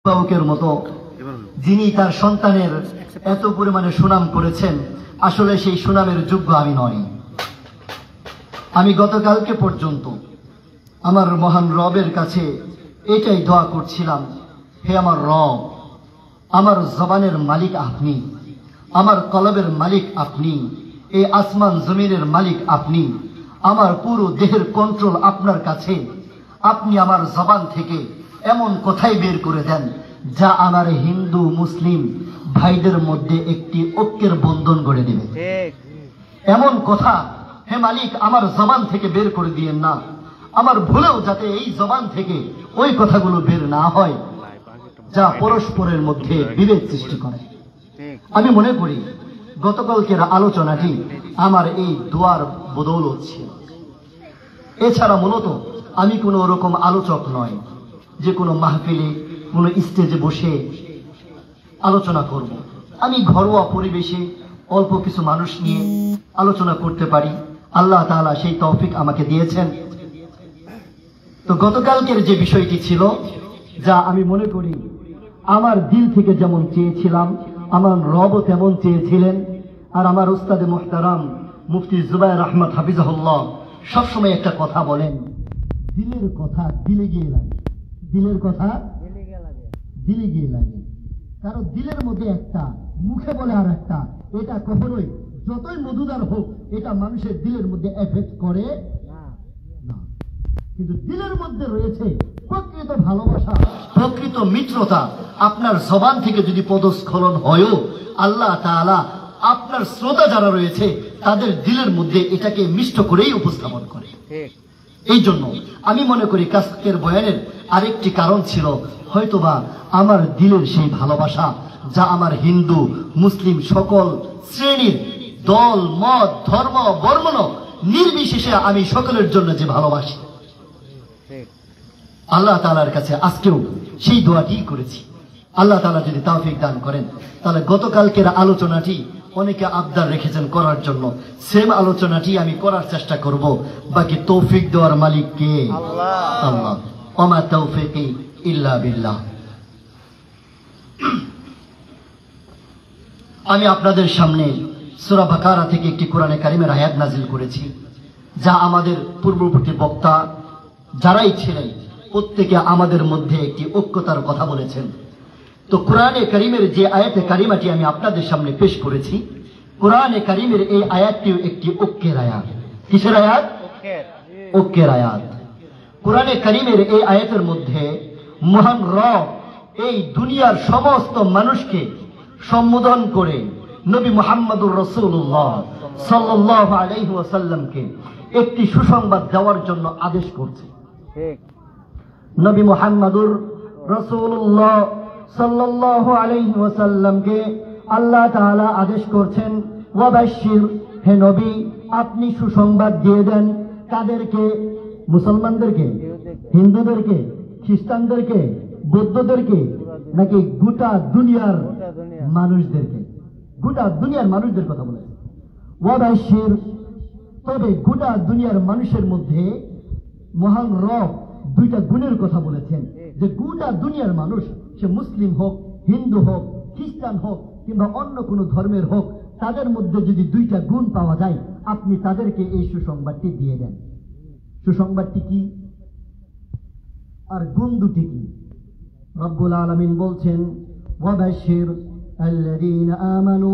অভিভাবকের মতো যিনি তার সন্তানের এত পরিমাণে সুনাম করেছেন, আসলে সেই সুনামের যোগ্য আমি নই। আমি গতকালকে পর্যন্ত আমার মহান রবের কাছে এটাই দোয়া করছিলাম, হে আমার রব, আমার জবানের মালিক আপনি, আমার কলবের মালিক আপনি, এই আসমান জমিনের মালিক আপনি, আমার পুরো দেহের কন্ট্রোল আপনার কাছে। আপনি আমার জবান থেকে এমন কথাই বের করে দেন যা আমার হিন্দু মুসলিম ভাইদের মধ্যে একটি ঐক্যের বন্ধন গড়ে দেবে। এমন কথা হে মালিক আমার জবান থেকে বের করে দিয়েন না, আমার ভুলেও যাতে এই জবান থেকে ওই কথাগুলো বের না হয় যা পরস্পরের মধ্যে বিভেদ সৃষ্টি করে। আমি মনে করি গতকালকের আলোচনাটি আমার এই দোয়ার বদৌলত ছিল। এছাড়া মূলত আমি কোনো ওরকম আলোচক নয় যে কোনো মাহফিলে কোনো স্টেজে বসে আলোচনা করব। আমি ঘরোয়া পরিবেশে অল্প কিছু মানুষ নিয়ে আলোচনা করতে পারি, আল্লাহ তাআলা সেই তৌফিক আমাকে দিয়েছেন। তো গতকালকের যে বিষয়টি ছিল, যা আমি মনে করি আমার দিল থেকে যেমন চেয়েছিলাম আমার রবও তেমন চেয়েছিলেন। আর আমার উস্তাদে মুহতারাম মুফতি জুবায়ের আহমদ হাফিজাহুল্লাহ সবসময় একটা কথা বলেন, দিলের কথা দিলে গিয়ে লাগে, দিলের কথা দিলে গিয়ে লাগে। কারণ দিলের মধ্যে একটা, মুখে বলে আর একটা, এটা কখনোই যতই মধুদার হোক এটা মানুষের দিলের মধ্যে এফেক্ট করে না। কিন্তু দিলের মধ্যে রয়েছে প্রকৃত ভালোবাসা, প্রকৃত মিত্রতা। আপনার জবান থেকে যদি পদস্খলন হয়ও আল্লাহ তাআলা আপনার শ্রোতা যারা রয়েছে তাদের দিলের মধ্যে এটাকে মিষ্ট করেই উপস্থাপন করে। এই জন্য আমি মনে করি আজকের বয়ানের আরেকটি কারণ ছিল হয়তোবা আমার দিলের সেই ভালোবাসা যা আমার হিন্দু মুসলিম সকল শ্রেণীর দল মত ধর্ম বর্ণ নির্বিশেষে আমি সকলের জন্য যে ভালোবাসি, আল্লাহ তাআলার কাছে আজকেও সেই দোয়াটি করেছি। আল্লাহ তাআলা যদি তৌফিক দান করেন তাহলে গতকালকের আলোচনাটি অনেকে আবদার রেখেছেন করার জন্য, সেম আলোচনাটি আমি করার চেষ্টা করব। বাকি তৌফিক দেওয়ার মালিক কে? আল্লাহ। ওমা তৌফিকি ইল্লা বিল্লাহ। আমি আপনাদের সামনে সূরা বাকারা থেকে একটি কোরআনে কারিমের আয়াত নাজিল করেছি, যা আমাদের পূর্ববর্তী বক্তা যারাই ছিলেন প্রত্যেকে আমাদের মধ্যে একটি ঐক্যতার কথা বলেছেন। তো কোরআনে কারিমের যে আয়াতে কারিমাটি আমি আপনাদের সামনে পেশ করেছি, কোরআনে কারিমের এই আয়াতটিও একটি ঐক্যের আয়াত। কিসের আয়াত? ঐক্যের আয়াত। কোরআনে কারিমের এই আয়াতের মধ্যে মহান রব এই দুনিয়ার সমস্ত মানুষকে সম্বোধন করে নবী মুহাম্মদুর রাসূলুল্লাহ সাল্লাল্লাহু আলাইহি ওয়াসাল্লামকে একটি সুসংবাদ দেওয়ার জন্য আদেশ করছে। নবী মুহাম্মদুর রাসূলুল্লাহ সাল্লাল্লাহু আলাইহি ওয়াসাল্লামকে আল্লাহ তাআলা আদেশ করছেন, ওয়াবাশশির, হে নবী আপনি সুসংবাদ দিয়ে দেন। কাদেরকে? মুসলমানদেরকে, হিন্দুদেরকে, খ্রিস্টানদেরকে, বৌদ্ধদেরকে, নাকি গোটা দুনিয়ার মানুষদেরকে? গোটা দুনিয়ার মানুষদের কথা বলে ওয়াবাশশির। তবে গোটা দুনিয়ার মানুষের মধ্যে মহান রব দুইটা গুণের কথা বলেছেন, যে গোটা দুনিয়ার মানুষ, সে মুসলিম হোক, হিন্দু হোক, খ্রিস্টান হোক কিংবা অন্য কোনো ধর্মের হোক, তাদের মধ্যে যদি দুইটা গুণ পাওয়া যায় আপনি তাদেরকে এই সুসংবাদটি দিয়ে দেন। সুসংবাদটি কি আর গুণ দুটি কি? রব্বুল আলামিন বলছেন, ওয়াবাশশির আল্লাযীনা আমানু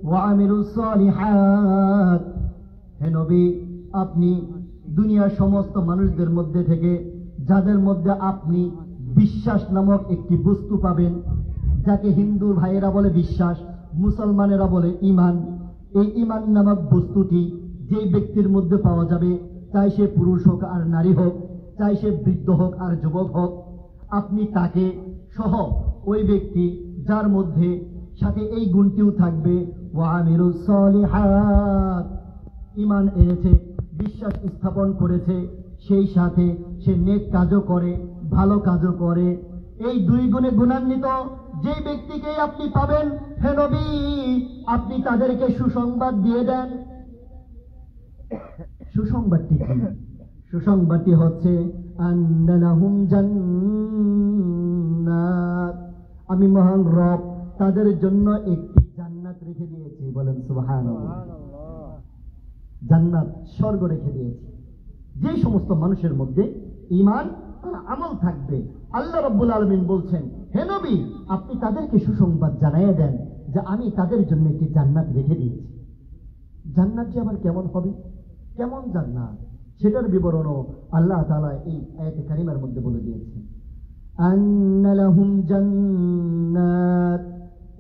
ওয়া আমিলুস সালিহাত। হে নবী আপনি দুনিয়ার সমস্ত মানুষদের মধ্যে থেকে যাদের মধ্যে আপনি বিশ্বাস নামক একটি বস্তু পাবেন, যাকে হিন্দু ভাইয়েরা বলে বিশ্বাস, মুসলমানেরা বলে ঈমান। এই ঈমান নামক বস্তুটি যে ব্যক্তির মধ্যে পাওয়া যাবে, চাই সে পুরুষ হোক আর নারী হোক, চাই সে বৃদ্ধ হোক আর যুবক হোক, আপনি তাকে সহ ওই ব্যক্তি যার মধ্যে সাথে এই গুণটিও থাকবে, ওয়া আমিলুস সালিহাত, ঈমান এনেছে, বিশ্বাস স্থাপন করেছে, সেই সাথে সে নেক কাজও করে, ভালো কাজও করে, এই দুই গুণে গুণান্বিত যে ব্যক্তিকে আপনি পাবেন, হে নবী আপনি তাদেরকে সুসংবাদ দিয়ে দেন। সুসংবাদটি কি? সুসংবাদটি হচ্ছে আন্না লাহুম জান্নাত আমি মহান রব তাদের জন্য একটি জান্নাত রেখে দিয়েছি। বলেন সুবহানাল্লাহ। জান্নাত, স্বর্গ রেখে দিয়েছি। যে সমস্ত মানুষের মধ্যে ঈমান আর আমল থাকবে, আল্লাহ রাব্বুল আলামিন বলছেন, হে নবী, আপনি তাদেরকে সুসংবাদ জানাইয়া দেন যে আমি তাদের জন্য একটি জান্নাত রেখে দিয়েছি। জান্নাত যে আবার কেমন হবে, কেমন জান্নাত, সেটার বিবরণও আল্লাহ তাআলা এই আয়াতে কারিমার মধ্যে বলে দিয়েছেন। আন্না লাহুম জান্নাত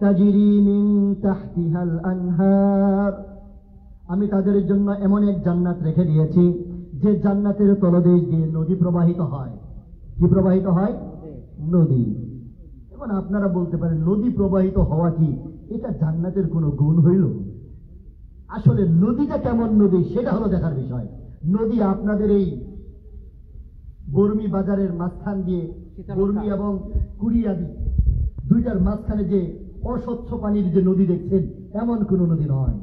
তাজরি মিন তাহতিহাল আনহার। আমি তাদের জন্য এমন এক জান্নাত রেখে দিয়েছি যে জান্নাতের তলদেশ দিয়ে নদী প্রবাহিত হয়। কি প্রবাহিত হয়? নদী। এখন আপনারা বলতে পারেন, নদী প্রবাহিত হওয়া কি এটা জান্নাতের কোনো গুণ হইল? আসলে নদীটা কেমন নদী সেটা হলো দেখার বিষয়। নদী আপনাদের এই বর্মি বাজারের মাঝখান দিয়ে, বর্মি এবং কুড়িয়াদি দুইটার মাঝখানে যে অস্বচ্ছ পানির যে নদী দেখছেন, এমন কোন নদী নয়।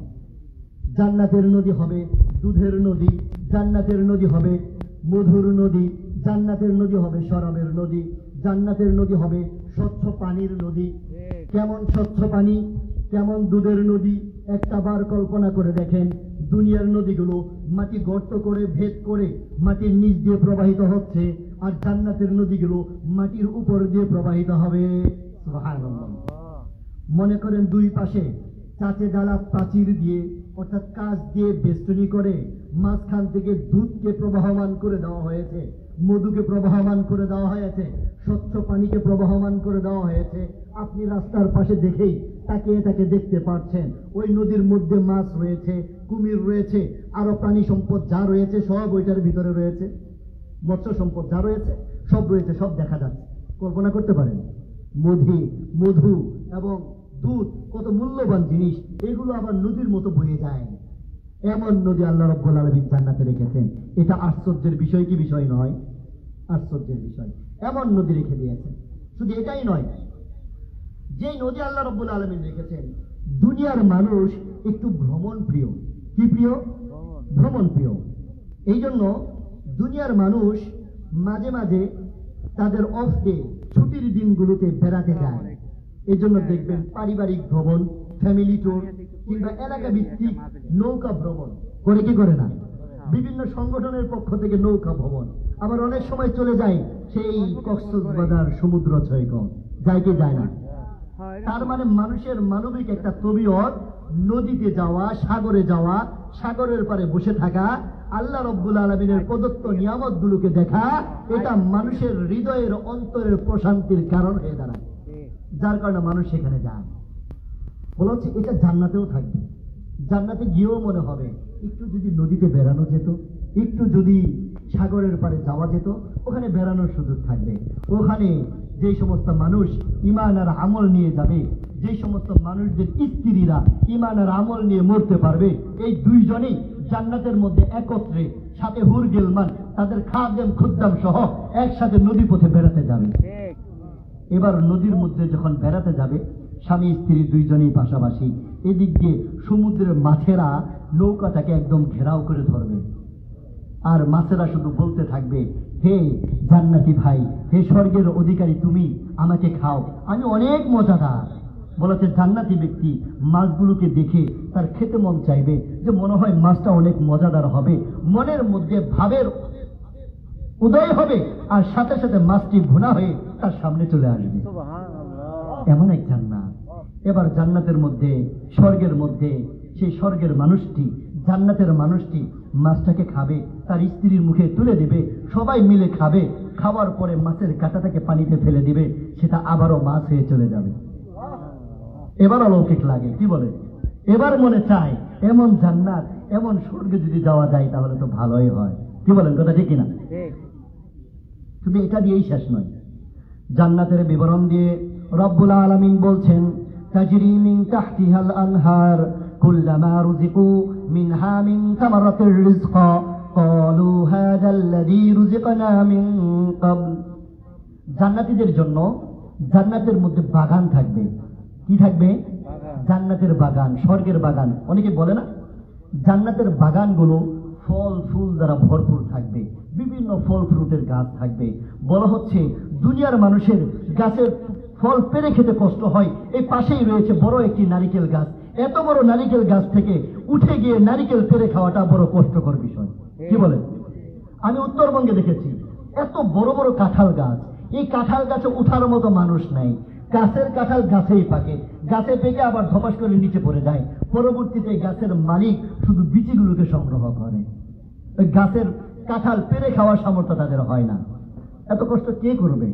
জান্নাতের নদী হবে দুধের নদী, জান্নাতের নদী হবে মধুর নদী, জান্নাতের নদী হবে শরাবের নদী, জান্নাতের নদী হবে স্বচ্ছ পানির নদী। কেমন স্বচ্ছ পানি, কেমন দুধের নদী, একটা বার কল্পনা করে দেখেন। দুনিয়ার নদীগুলো মাটি গর্ত করে ভেদ করে মাটির নিচ দিয়ে প্রবাহিত হচ্ছে, আর জান্নাতের নদীগুলো মাটির উপর দিয়ে প্রবাহিত হবে। সুবহানাল্লাহ। মনে করেন দুই পাশে চাচে ডালা প্রাচীর দিয়ে, অর্থাৎ কাঁচ দিয়ে বেষ্টনী করে মাঝখান থেকে দুধকে প্রবাহমান করে দেওয়া হয়েছে, মধুকে প্রবাহমান করে দেওয়া হয়েছে, স্বচ্ছ পানিকে প্রবাহমান করে দেওয়া হয়েছে। আপনি রাস্তার পাশে দেখেই তাকে দেখতে পাচ্ছেন। ওই নদীর মধ্যে মাছ রয়েছে, কুমির রয়েছে, আরো প্রাণী সম্পদ যা রয়েছে সব ওইটার ভিতরে রয়েছে। মৎস্য সম্পদ যা রয়েছে সব রয়েছে, সব দেখা যাচ্ছে। কল্পনা করতে পারেন, মধু এবং দুধ কত মূল্যবান জিনিস, এগুলো আবার নদীর মতো বয়ে যায়। এমন নদী আল্লাহ রাব্বুল আলামিন জান্নাতে রেখেছেন। এটা আশ্চর্যের বিষয় কি বিষয় নয়? আশ্চর্যের বিষয়। এমন নদী রেখে দিয়েছেন। শুধু এটাই নয়, যে নদী আল্লাহ রাব্বুল আলামিন রেখেছেন, দুনিয়ার মানুষ একটু ভ্রমণ প্রিয়। কি প্রিয়? ভ্রমণ প্রিয়। এই জন্য দুনিয়ার মানুষ মাঝে মাঝে তাদের অফ ডে, ছুটির দিনগুলোতে বেড়াতে যায়। এই জন্য দেখবেন পারিবারিক ভ্রমণ, ফ্যামিলি ট্যুর কিংবা এলাকা ভিত্তিক নৌকা ভ্রমণ করে, কি করে না? বিভিন্ন সংগঠনের পক্ষ থেকে নৌকা ভ্রমণ। আবার অনেক সময় চলে যায় সেই কক্সবাজার সমুদ্র সৈকত, যায় কি যায় না? তার মানে মানুষের মানবিক একটা তবিয়ত, নদীতে যাওয়া, সাগরে যাওয়া, সাগরের পারে বসে থাকা, আল্লাহ রাব্বুল আলামিনের প্রদত্ত নিয়ামত গুলোকে দেখা, এটা মানুষের হৃদয়ের অন্তরের প্রশান্তির কারণ হয়ে দাঁড়ায়, যার কারণে মানুষ সেখানে যায়। বলা হচ্ছে এটা জান্নাতেও থাকবে। জান্নাতে গিয়েও মনে হবে একটু যদি নদীতে বেড়ানো যেত, একটু যদি সাগরের পারে যাওয়া যেত, ওখানে বেড়ানোর সুযোগ থাকবে। ওখানে যে সমস্ত মানুষ ঈমান আর আমল নিয়ে যাবে, যে সমস্ত মানুষদের স্ত্রীরা ঈমান আর আমল নিয়ে মরতে পারবে, এই দুইজনেই জান্নাতের মধ্যে একত্রে, সাথে হুর গিলমান তাদের খাদেম খুদ্দাম সহ একসাথে নদী পথে বেড়াতে যাবে। এবার নদীর মধ্যে যখন বেড়াতে যাবে, স্বামী স্ত্রী দুইজনেই পাশাপাশি, এদিক দিয়ে সমুদ্রের মাছেরা নৌকাটাকে একদম ঘেরাও করে ধরবে, আর মাছেরা শুধু বলতে থাকবে, হে জান্নাতি ভাই, হে স্বর্গের অধিকারী, তুমি আমাকে খাও, আমি অনেক মজাদার। বলেছে জান্নাতি ব্যক্তি মাছগুলোকে দেখে তার খেতে মন চাইবে, যে মনে হয় মাছটা অনেক মজাদার হবে, মনের মধ্যে ভাবের উদয় হবে, আর সাথে সাথে মাছটি ভুনা হয়ে তার সামনে চলে আসবে। এমন এক জান্নাত। এবার জান্নাতের মধ্যে, স্বর্গের মধ্যে, সেই স্বর্গের মানুষটি, জান্নাতের মানুষটি মাছটাকে খাবে, তার স্ত্রীর মুখে তুলে দিবে, সবাই মিলে খাবে। খাওয়ার পরে মাছের কাঁটাটাকে পানিতে ফেলে দিবে, সেটা আবারও মাছ হয়ে চলে যাবে। এবার অলৌকিক লাগে, কি বলে? এবার মনে চায় এমন জান্নাত, এমন স্বর্গে যদি যাওয়া যায় তাহলে তো ভালোই হয়। কি বলেন, কথা ঠিক কিনা? শুধু এটা দিয়েই শেষ নয়, জান্নাতের বিবরণ দিয়ে রব্বুল আলামিন বলছেন, তাজরি মিন তাহতিহাল আনহার কুল্লামা রুজিকু মিনহা মিন সামারাতির রিজকা ক্বালু হাযাল্লাযী রুজিকনা মিন ক্বাবল। জান্নাতীদের জন্য জান্নাতের মধ্যে বাগান থাকবে। কি থাকবে? জান্নাতের বাগান, স্বর্গের বাগান। অনেকে বলে না, জান্নাতের বাগানগুলো ফল ফুল দ্বারা ভরপুর থাকবে, বিভিন্ন ফল ফ্রুটের গাছ থাকবে। বলা হচ্ছে দুনিয়ার মানুষের গাছের ফল পেরে খেতে কষ্ট হয়, এই পাশেই রয়েছে বড় একটি নারিকেল গাছ। এত বড় নারিকেল গাছ থেকে উঠে গিয়ে নারিকেল পেরে খাওয়াটা বড় কষ্টকর বিষয়। কি বলেন? আমি উত্তরবঙ্গে দেখেছি এত বড় বড় কাঁঠাল গাছ, এই কাঁঠাল গাছে উঠার মতো মানুষ নাই। গাছের কাঁঠাল গাছেই পাকে, গাছে পেকে আবার ধপাস করে নিচে পড়ে যায়। পরবর্তীতে গাছের মালিক শুধু বিচিগুলোকে সংগ্রহ করে। ওই গাছের কাঁঠাল পেরে খাওয়ার সামর্থ্য তাদের হয় না। এত কষ্ট কে করবে?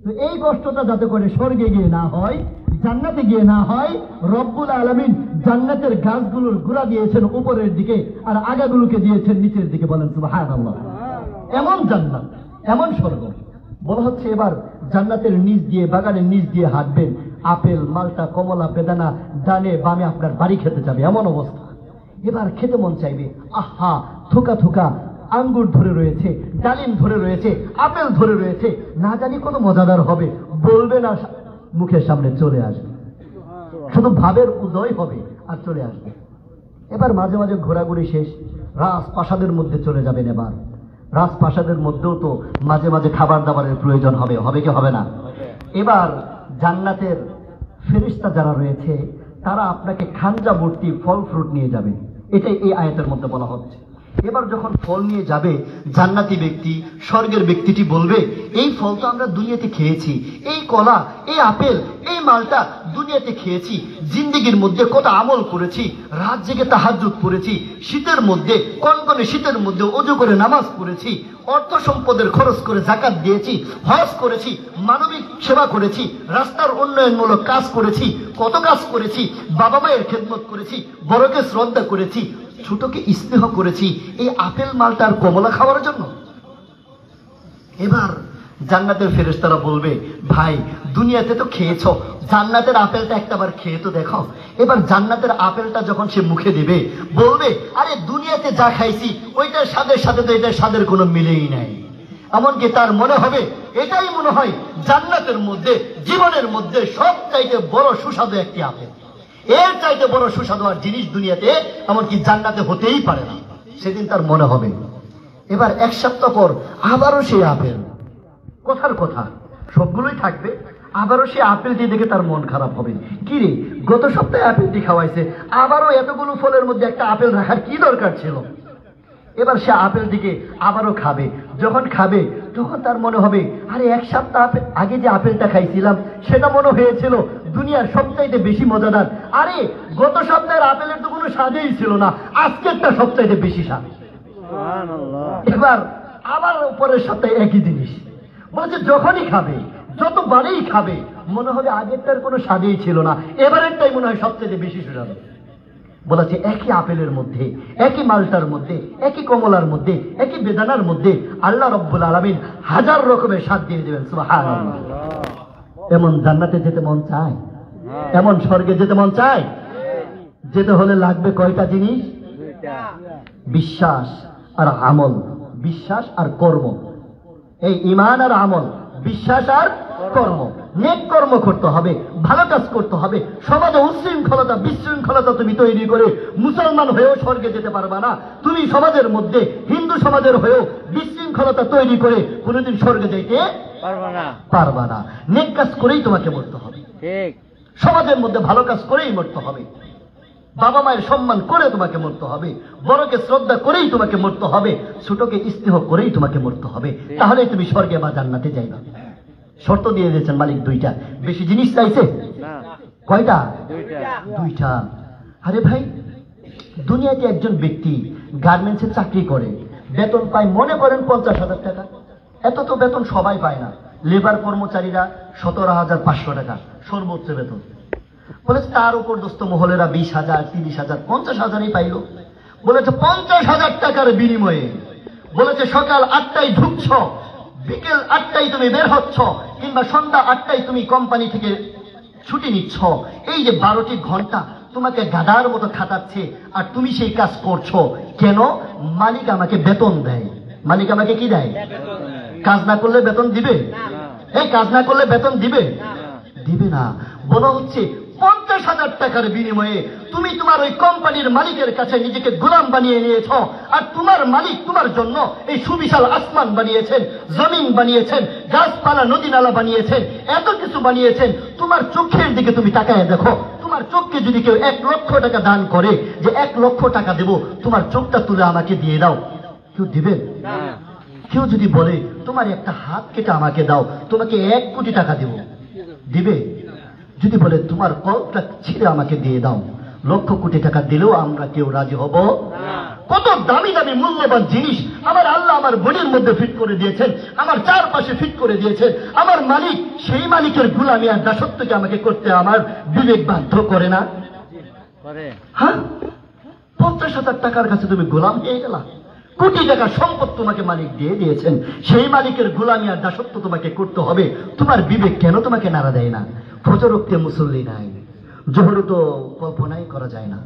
তো এই কষ্টটা যাতে করে স্বর্গে গিয়ে না হয়, জান্নাতে গিয়ে না হয়, রব্বুল আলামিন জান্নাতের গাছগুলোর গোড়া দিয়েছেন উপরের দিকে আর আগাগুলোকে দিয়েছেন নিচের দিকে। বলেন সুবহানাল্লাহ। এমন জান্নাত, এমন স্বর্গ। বলা হচ্ছে এবার জান্নাতের নিচ দিয়ে, বাগানের নিচ দিয়ে হাঁটবেন, আপেল, মালটা, কমলা, বেদানা ডানে বামে আপনার বাড়ি খেতে যাবে, এমন অবস্থা। এবার খেতে মন চাইবে, আহা, থোকা থোকা আঙ্গুর ধরে রয়েছে, ডালিম ধরে রয়েছে, আপেল ধরে রয়েছে, না জানি কত মজাদার হবে। বলবে না, মুখের সামনে চলে আসবে, শুধু ভাবের উদয় হবে আর চলে আসবে। এবার মাঝে মাঝে ঘোরাঘুরি শেষ, রাজপ্রাসাদের মধ্যে চলে যাবেন। এবার রাজপ্রাসাদের মধ্যেও তো মাঝে মাঝে খাবার দাবারের প্রয়োজন হবে, হবে কি হবে না? এবার জান্নাতের ফেরেশতা যারা রয়েছে তারা আপনাকে খাঞ্জা ভর্তি ফল ফ্রুট নিয়ে যাবে, এটাই এই আয়াতের মধ্যে বলা হচ্ছে। এবার যখন ফল নিয়ে যাবে জান্নাতি ব্যক্তি, স্বর্গের ব্যক্তিটি বলবে, এই ফল তো আমরা দুনিয়াতে খেয়েছি, এই কলা, এই আপেল, এই মালটা দুনিয়াতে খেয়েছি, জিন্দেগির মধ্যে কত আমল করেছি, রাত জেগে তাহাজ্জুদ পড়েছি, শীতের মধ্যে কনকনে শীতের মধ্যে ওযু করে নামাজ পড়েছি, অর্থ সম্পদের খরচ করে যাকাত দিয়েছি, হজ করেছি, মানবিক সেবা করেছি, রাস্তার উন্নয়নমূলক কাজ করেছি, কত কাজ করেছি, বাবা মায়ের খেদমত করেছি, বড়কে শ্রদ্ধা করেছি, ছোটকে স্নেহ করেছি, এই আপেল মালটার কমলা খাওয়ার জন্য। এবার জান্নাতের ফেরেশতারা বলবে, ভাই দুনিয়াতে তো খেয়েছো, জান্নাতের আপেলটা একটাবার খেয়ে তো দেখো। এবার জান্নাতের আপেলটা যখন সে মুখে দেবে বলবে, আরে দুনিয়াতে যা খাইছি ওইটার স্বাদের সাথে তো এটার স্বাদের কোনো মিলেই নাই। এমনকি তার মনে হবে, এটাই মনে হয় জান্নাতের মধ্যে, জীবনের মধ্যে সবচাইতে বড় সুস্বাদু একটি আপেল। এর চাইতে বড় সুস্বাদু আর জিনিস দুনিয়াতে এমনকি জান্নাতে হতেই পারে না, সেদিন তার মনে হবে। এবার এক সপ্তাহ পর আবারও সেই আপেল, কথার কথা সবগুলোই থাকবে, আবারও সেই আপেলটি দেখে তার মন খারাপ হবে। কি রে, গত সপ্তাহে আপেলটি খাওয়াইছে, আবারও এতগুলো ফলের মধ্যে একটা আপেল রাখার কি দরকার ছিল? এবার সে আপেলটিকে আবারও খাবে। যখন খাবে তখন তার মনে হবে, আরে এক সপ্তাহ আগে যে আপেলটা খাইছিলাম সেটা মনে হয়েছিল দুনিয়ার সবচাইতে বেশি মজাদার। আরে গত সপ্তাহের আপেলের তো কোনো স্বাদেই ছিল না, আজকেরটা সবচাইতে বেশি স্বাদ। এবার আবার পরের সপ্তাহে একই জিনিস বলেছে, যখনই খাবে, যতবারেই খাবে, মনে হবে আগেরটার কোনো স্বাদেই ছিল না, এবারেরটাই মনে হয় সবচেয়ে বেশি সুস্বাদু। বলেছে একই আপেলের মধ্যে, একই মালটার মধ্যে, একই কমলার মধ্যে, একই বেদানার মধ্যে আল্লাহ রব্বুল আলামিন হাজার রকমের স্বাদ দিয়ে দেবেন। সুবহানাল্লাহ। এমন জান্নাতে যেতে মন চায়, এমন স্বর্গে যেতে মন চায়। যেতে হলে লাগবে কয়টা জিনিস? বিশ্বাস আর আমল, বিশ্বাস আর কর্ম। এই ঈমান আর আমল, বিশ্বাস আর কর্ম। নেক কর্ম করতে হবে, ভালো কাজ করতে হবে। সমাজে উচ্ছৃঙ্খলতা, বিশৃঙ্খলতা তুমি তৈরি করে মুসলমান হয়েও স্বর্গে যেতে পারবা না। তুমি সমাজের মধ্যে, হিন্দু সমাজের হয়েও বিশৃঙ্খলতা তৈরি করে কোনোদিন স্বর্গে যেতে পারবা না। নেক কাজ করেই তোমাকে মরতে হবে, সমাজের মধ্যে ভালো কাজ করেই মরতে হবে, বাবা মায়ের সম্মান করে তোমাকে মরতে হবে, বড়কে শ্রদ্ধা করেই তোমাকে মরতে হবে, ছোটকে স্নেহ করেই তোমাকে মরতে হবে। তাহলেই তুমি স্বর্গে বা জান্নাতে যাইবা। শর্ত দিয়ে দিয়েছেন মালিক দুইটা। বেশি জিনিস চাইছে? কয়টা? দুইটা। আরে ভাই, দুনিয়াতে একজন ব্যক্তি গার্মেন্টসে চাকরি করে, বেতন পায় মনে করেন 50,000 টাকা। এত তো বেতন সবাই পায় না। লেবার কর্মচারীরা 17,500 টাকা সর্বোচ্চ বেতন। বলেছে তার উপর দোস্ত মহলেরা 20,000, 30,000, 50,000ই পাইল। বলেছে 50,000 টাকার বিনিময়ে, বলেছে সকাল 8টায় ঢুকছ, বিকেল 8টায় তুমি বের হচ্ছ, কিংবা সন্ধ্যা 8টায় তুমি কোম্পানি থেকে ছুটি নিচ্ছ। এই যে 12টি ঘন্টা তোমাকে গাদার মতো খাটাচ্ছে, আর তুমি সেই কাজ করছো কেন? মালিক আমাকে বেতন দেয়। মালিক আমাকে কি দেয়? কাজ না করলে বেতন দিবে? এই কাজ না করলে বেতন দিবে? দিবে না। বলা হচ্ছে 50,000 টাকার বিনিময়ে তুমি তোমার ওই কোম্পানির মালিকের কাছে নিজেকে গোলাম বানিয়ে নিয়েছ। আর তোমার মালিক তোমার জন্য এই সুবিশাল আসমান বানিয়েছেন, জমিন বানিয়েছেন, গাছপালা নদী নালা বানিয়েছেন, এত কিছু বানিয়েছেন। তোমার চোখের দিকে তুমি তাকায় দেখো, তোমার চোখকে যদি কেউ 1 লক্ষ টাকা দান করে, যে 1 লক্ষ টাকা দেব, তোমার চোখটা তুলে আমাকে দিয়ে দাও, কেউ দিবেন? কেউ যদি বলে তোমার একটা হাত কেটে আমাকে দাও, তোমাকে 1 কোটি টাকা দেব, দিবে? যদি বলে তোমার কলটা ছিঁড়ে আমাকে দিয়ে দাও, লক্ষ কোটি টাকা দিলেও আমরা কেউ রাজি হব? কত দামি দামি মূল্যবান জিনিস আমার আল্লাহ আমার বডির মধ্যে ফিট করে দিয়েছেন, আমার চারপাশে ফিট করে দিয়েছেন। আমার মালিক, সেই মালিকের গোলামি আর দাসত্বকে আমাকে করতে আমার বিবেক বাধ্য করে না? হ্যাঁ, 50,000 টাকার কাছে তুমি গোলাম হয়ে গেলা। কোটি টাকা সম্পদ তোমাকে মালিক দিয়ে দিয়েছেন, সেই মালিকের গোলামি আর দাসত্ব তোমাকে করতে হবে। তোমার বিবেক কেন তোমাকে নাড়া দেয় না? ফজর ওয়াক্তে মুসল্লি নাই, জোহর তো কল্পনাই করা যায় না।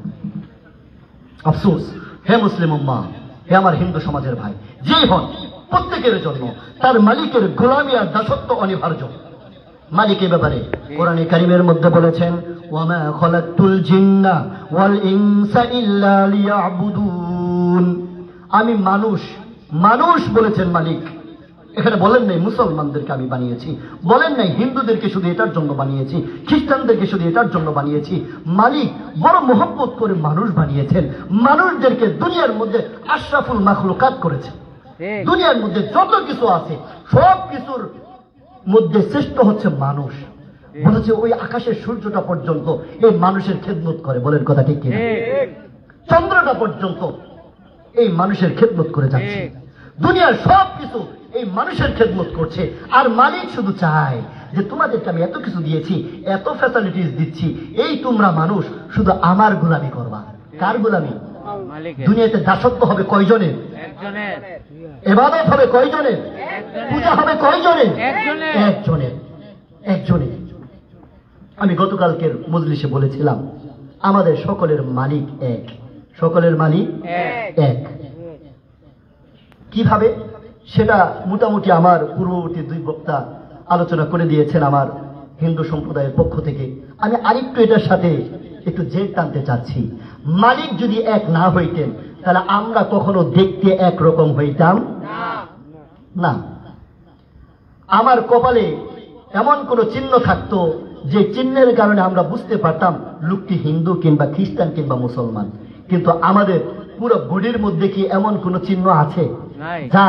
আফসোস, হে মুসলিম উম্মাহ, হে আমার হিন্দু সমাজের ভাই, যেই হন, প্রত্যেকের জন্য তার মালিকের গোলামি আর দাসত্ব অনিবার্য। মালিকের ব্যাপারে কোরআনে কারীমের মধ্যে বলেছেন, ওয়ামা খালাকতুল জিন্না ওয়াল ইনসা ইল্লা লিয়াবুদুন। আমি মানুষ বলেছেন মালিক। এখানে বলেন নাই মুসলমানদেরকে আমি বানিয়েছি, বলেন নাই হিন্দুদেরকে শুধু এটার জন্য বানিয়েছি, খ্রিস্টানদেরকে শুধু এটার জন্য বানিয়েছি। মালিক বড় মোহব্বত করে মানুষ বানিয়েছেন, মানুষদেরকে দুনিয়ার মধ্যে আশরাফুল মাখলুকাত করেছেন। দুনিয়ার মধ্যে যত কিছু আছে সব কিছুর মধ্যে শ্রেষ্ঠ হচ্ছে মানুষ। বলেছে ওই আকাশের সূর্যটা পর্যন্ত এই মানুষের খেদমত করে। বলেন কথা ঠিক কিনা? চন্দ্রটা পর্যন্ত এই মানুষের খেদমত করে যাচ্ছে। দুনিয়ার সব কিছু এই মানুষের খেদমত করছে। আর মালিক শুধু চায় যে তোমাদেরকে আমি এত কিছু দিয়েছি, এত ফ্যাসিলিটিস দিচ্ছি, এই তোমরা মানুষ শুধু আমার গোলামি করবা। কার গোলামি? দুনিয়াতে দাসত্ব হবে কয়জনের? ইবাদত হবে কয়জনের? পূজা হবে কয়জনের? একজনের। আমি গতকালকের মজলিসে বলেছিলাম, আমাদের সকলের মালিক এক। সকলের মালিক এক। কিভাবে সেটা মোটামুটি আমার পূর্ববর্তী 2 বক্তা আলোচনা করে দিয়েছেন আমার হিন্দু সম্প্রদায়ের পক্ষ থেকে। আমি আরেকটু এটার সাথে একটু জেদ টানতে চাচ্ছি। মালিক যদি এক না হইতেন তাহলে আমরা কখনো দেখতে একরকম হইতাম না। আমার কপালে এমন কোন চিহ্ন থাকতো যে চিহ্নের কারণে আমরা বুঝতে পারতাম লোকটি হিন্দু কিংবা খ্রিস্টান কিংবা মুসলমান। কিন্তু আমাদের পুরো বডির মধ্যে কি এমন কোন চিহ্ন আছে যা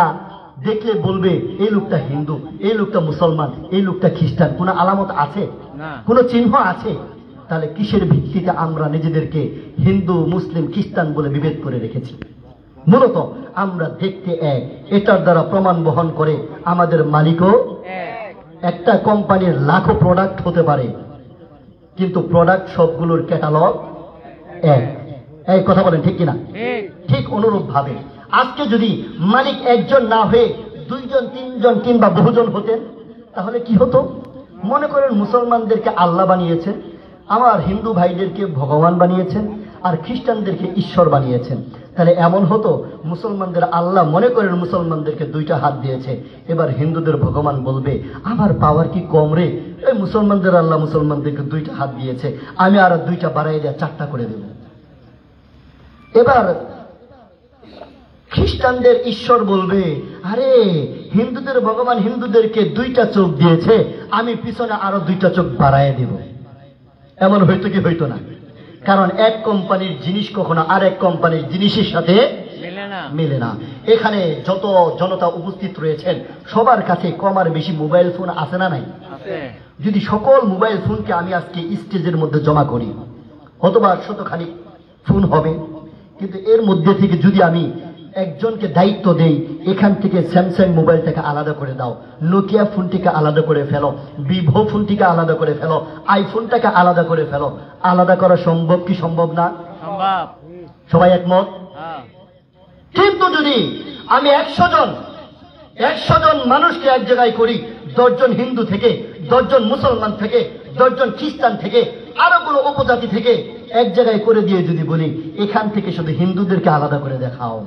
দেখলে বলবে এই লোকটা হিন্দু, এই লোকটা মুসলমান, এই লোকটা খ্রিস্টান? কোন আলামত আছে? কোন চিহ্ন আছে? তাহলে কিসের ভিত্তিতে আমরা নিজেদেরকে হিন্দু, মুসলিম, খ্রিস্টান বলে বিভেদ করে রেখেছি? মূলত আমরা দেখতে এক। এটার দ্বারা প্রমাণ বহন করে আমাদের মালিকও একটা কোম্পানির লাখো প্রোডাক্ট হতে পারে, কিন্তু প্রোডাক্ট সবগুলোর ক্যাটালগ এক। এই কথা বলেন ঠিক কিনা? ঠিক অনুরূপ ভাবে আজকে যদি মালিক একজন না হয়ে 2 জন 3 জন কিংবা বহুজন হতেন তাহলে কি হতো? মনে করেন মুসলমানদেরকে আল্লাহ বানিয়েছেন, আমার হিন্দু ভাইদেরকে ভগবান বানিয়েছেন, আর খ্রিস্টানদেরকে ঈশ্বর বানিয়েছেন। তাহলে এমন হতো, মুসলমানদের আল্লাহ মনে করেন মুসলমানদেরকে 2টা হাত দিয়েছে, এবার হিন্দুদের ভগবান বলবে আমার পাওয়ার কি কম রে, এই মুসলমানদের আল্লাহ মুসলমানদেরকে 2টা হাত দিয়েছে, আমি আর 2টা বাড়াই দিয়ে 4টা করে দেব। এবার খ্রিস্টানদের ঈশ্বর বলবে আরে হিন্দুদের ভগবান হিন্দুদেরকে 2টা চোখ দিয়েছে, আমি পিছনে আরো 2টা চোখ বাড়ায় দেব। এমন হইতো কি হইতো না? কারণ এক কোম্পানির জিনিস কখনো আরেক কোম্পানির জিনিসের সাথে মেলে না। এখানে যত জনতা উপস্থিত রয়েছেন সবার কাছে কম আর বেশি মোবাইল ফোন আছে না নাই? যদি সকল মোবাইল ফোনকে আমি আজকে স্টেজের মধ্যে জমা করি, অথবা শতখানিক ফোন হবে, কিন্তু এর মধ্যে থেকে যদি আমি একজনকে দায়িত্ব দেই, এখান থেকে স্যামসাং মোবাইলটাকে আলাদা করে দাও, নোকিয়া ফোনটিকে আলাদা করে ফেলো, ভিভো ফোনটিকে আলাদা করে ফেলো, আইফোনটাকে আলাদা করে ফেলো, আলাদা করা সম্ভব কি সম্ভব না? সবাই একমত? কিন্তু যদি আমি 100 জন মানুষকে এক জায়গায় করি, 10 জন হিন্দু থেকে, 10 জন মুসলমান থেকে, 10 জন খ্রিস্টান থেকে, আরো কোনো উপজাতি থেকে এক জায়গায় করে দিয়ে যদি বলি এখান থেকে শুধু হিন্দুদেরকে আলাদা করে দেখাও,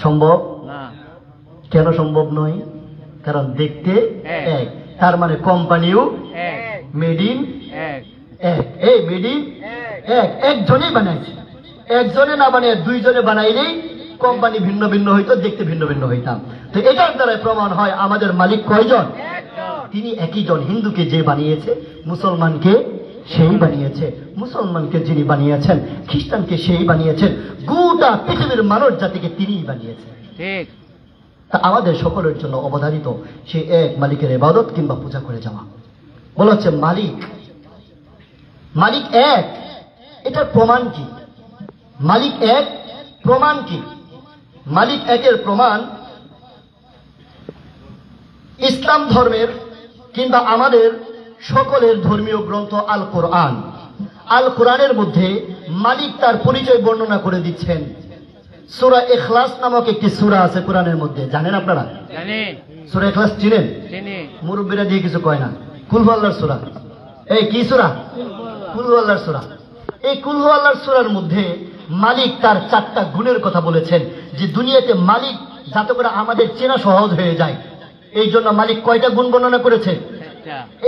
সম্ভব না। কেন সম্ভব নয়? কারণ দেখতে এক, তার মানে কোম্পানিও মেড ইন এই মিডিল একজনেই বানাইছে, একজনে না বানিয়ে দুইজনে বানাইলেই কোম্পানি ভিন্ন ভিন্ন হইতো, দেখতে ভিন্ন ভিন্ন হইতাম। তো এটার দ্বারা প্রমাণ হয় আমাদের মালিক কয়জন? তিনি একই জন। হিন্দুকে যে বানিয়েছে মুসলমানকে সেই বানিয়েছে, মুসলমানকে যিনি বানিয়েছেন খ্রিস্টানকে সেই বানিয়েছেন, গোটা পৃথিবীর মানব জাতিকে তিনিই বানিয়েছেন। ঠিক। তা আমাদের সকলের জন্য অবধারিত সেই এক মালিকের ইবাদত কিংবা পূজা করে যাওয়া। বলা হচ্ছে মালিক এক, এটার প্রমাণ কি? মালিক এক প্রমাণ কি? মালিক একের প্রমাণ ইসলাম ধর্মের কিংবা আমাদের সকলের ধর্মীয় গ্রন্থ আল কোরআন। আল কোরআনের মধ্যে মালিক তার পরিচয় বর্ণনা করে দিচ্ছেন। সূরা ইখলাস নামক একটি সূরা আছে কোরআনের মধ্যে, জানেন আপনারা? সূরা ইখলাস চিনেন? মুরব্বীরা দিয়ে কিছু কয় না। কুল হু আল্লাহর সূরা। এই কি সূরা? কুল হু আল্লাহর সূরা। এই কুল হু আল্লাহর সূরার মধ্যে মালিক তার 4টা গুণের কথা বলেছেন, যে দুনিয়াতে মালিক যাতে করে আমাদের চেনা সহজ হয়ে যায়, এই জন্য মালিক কয়টা গুণ বর্ণনা করেছেন?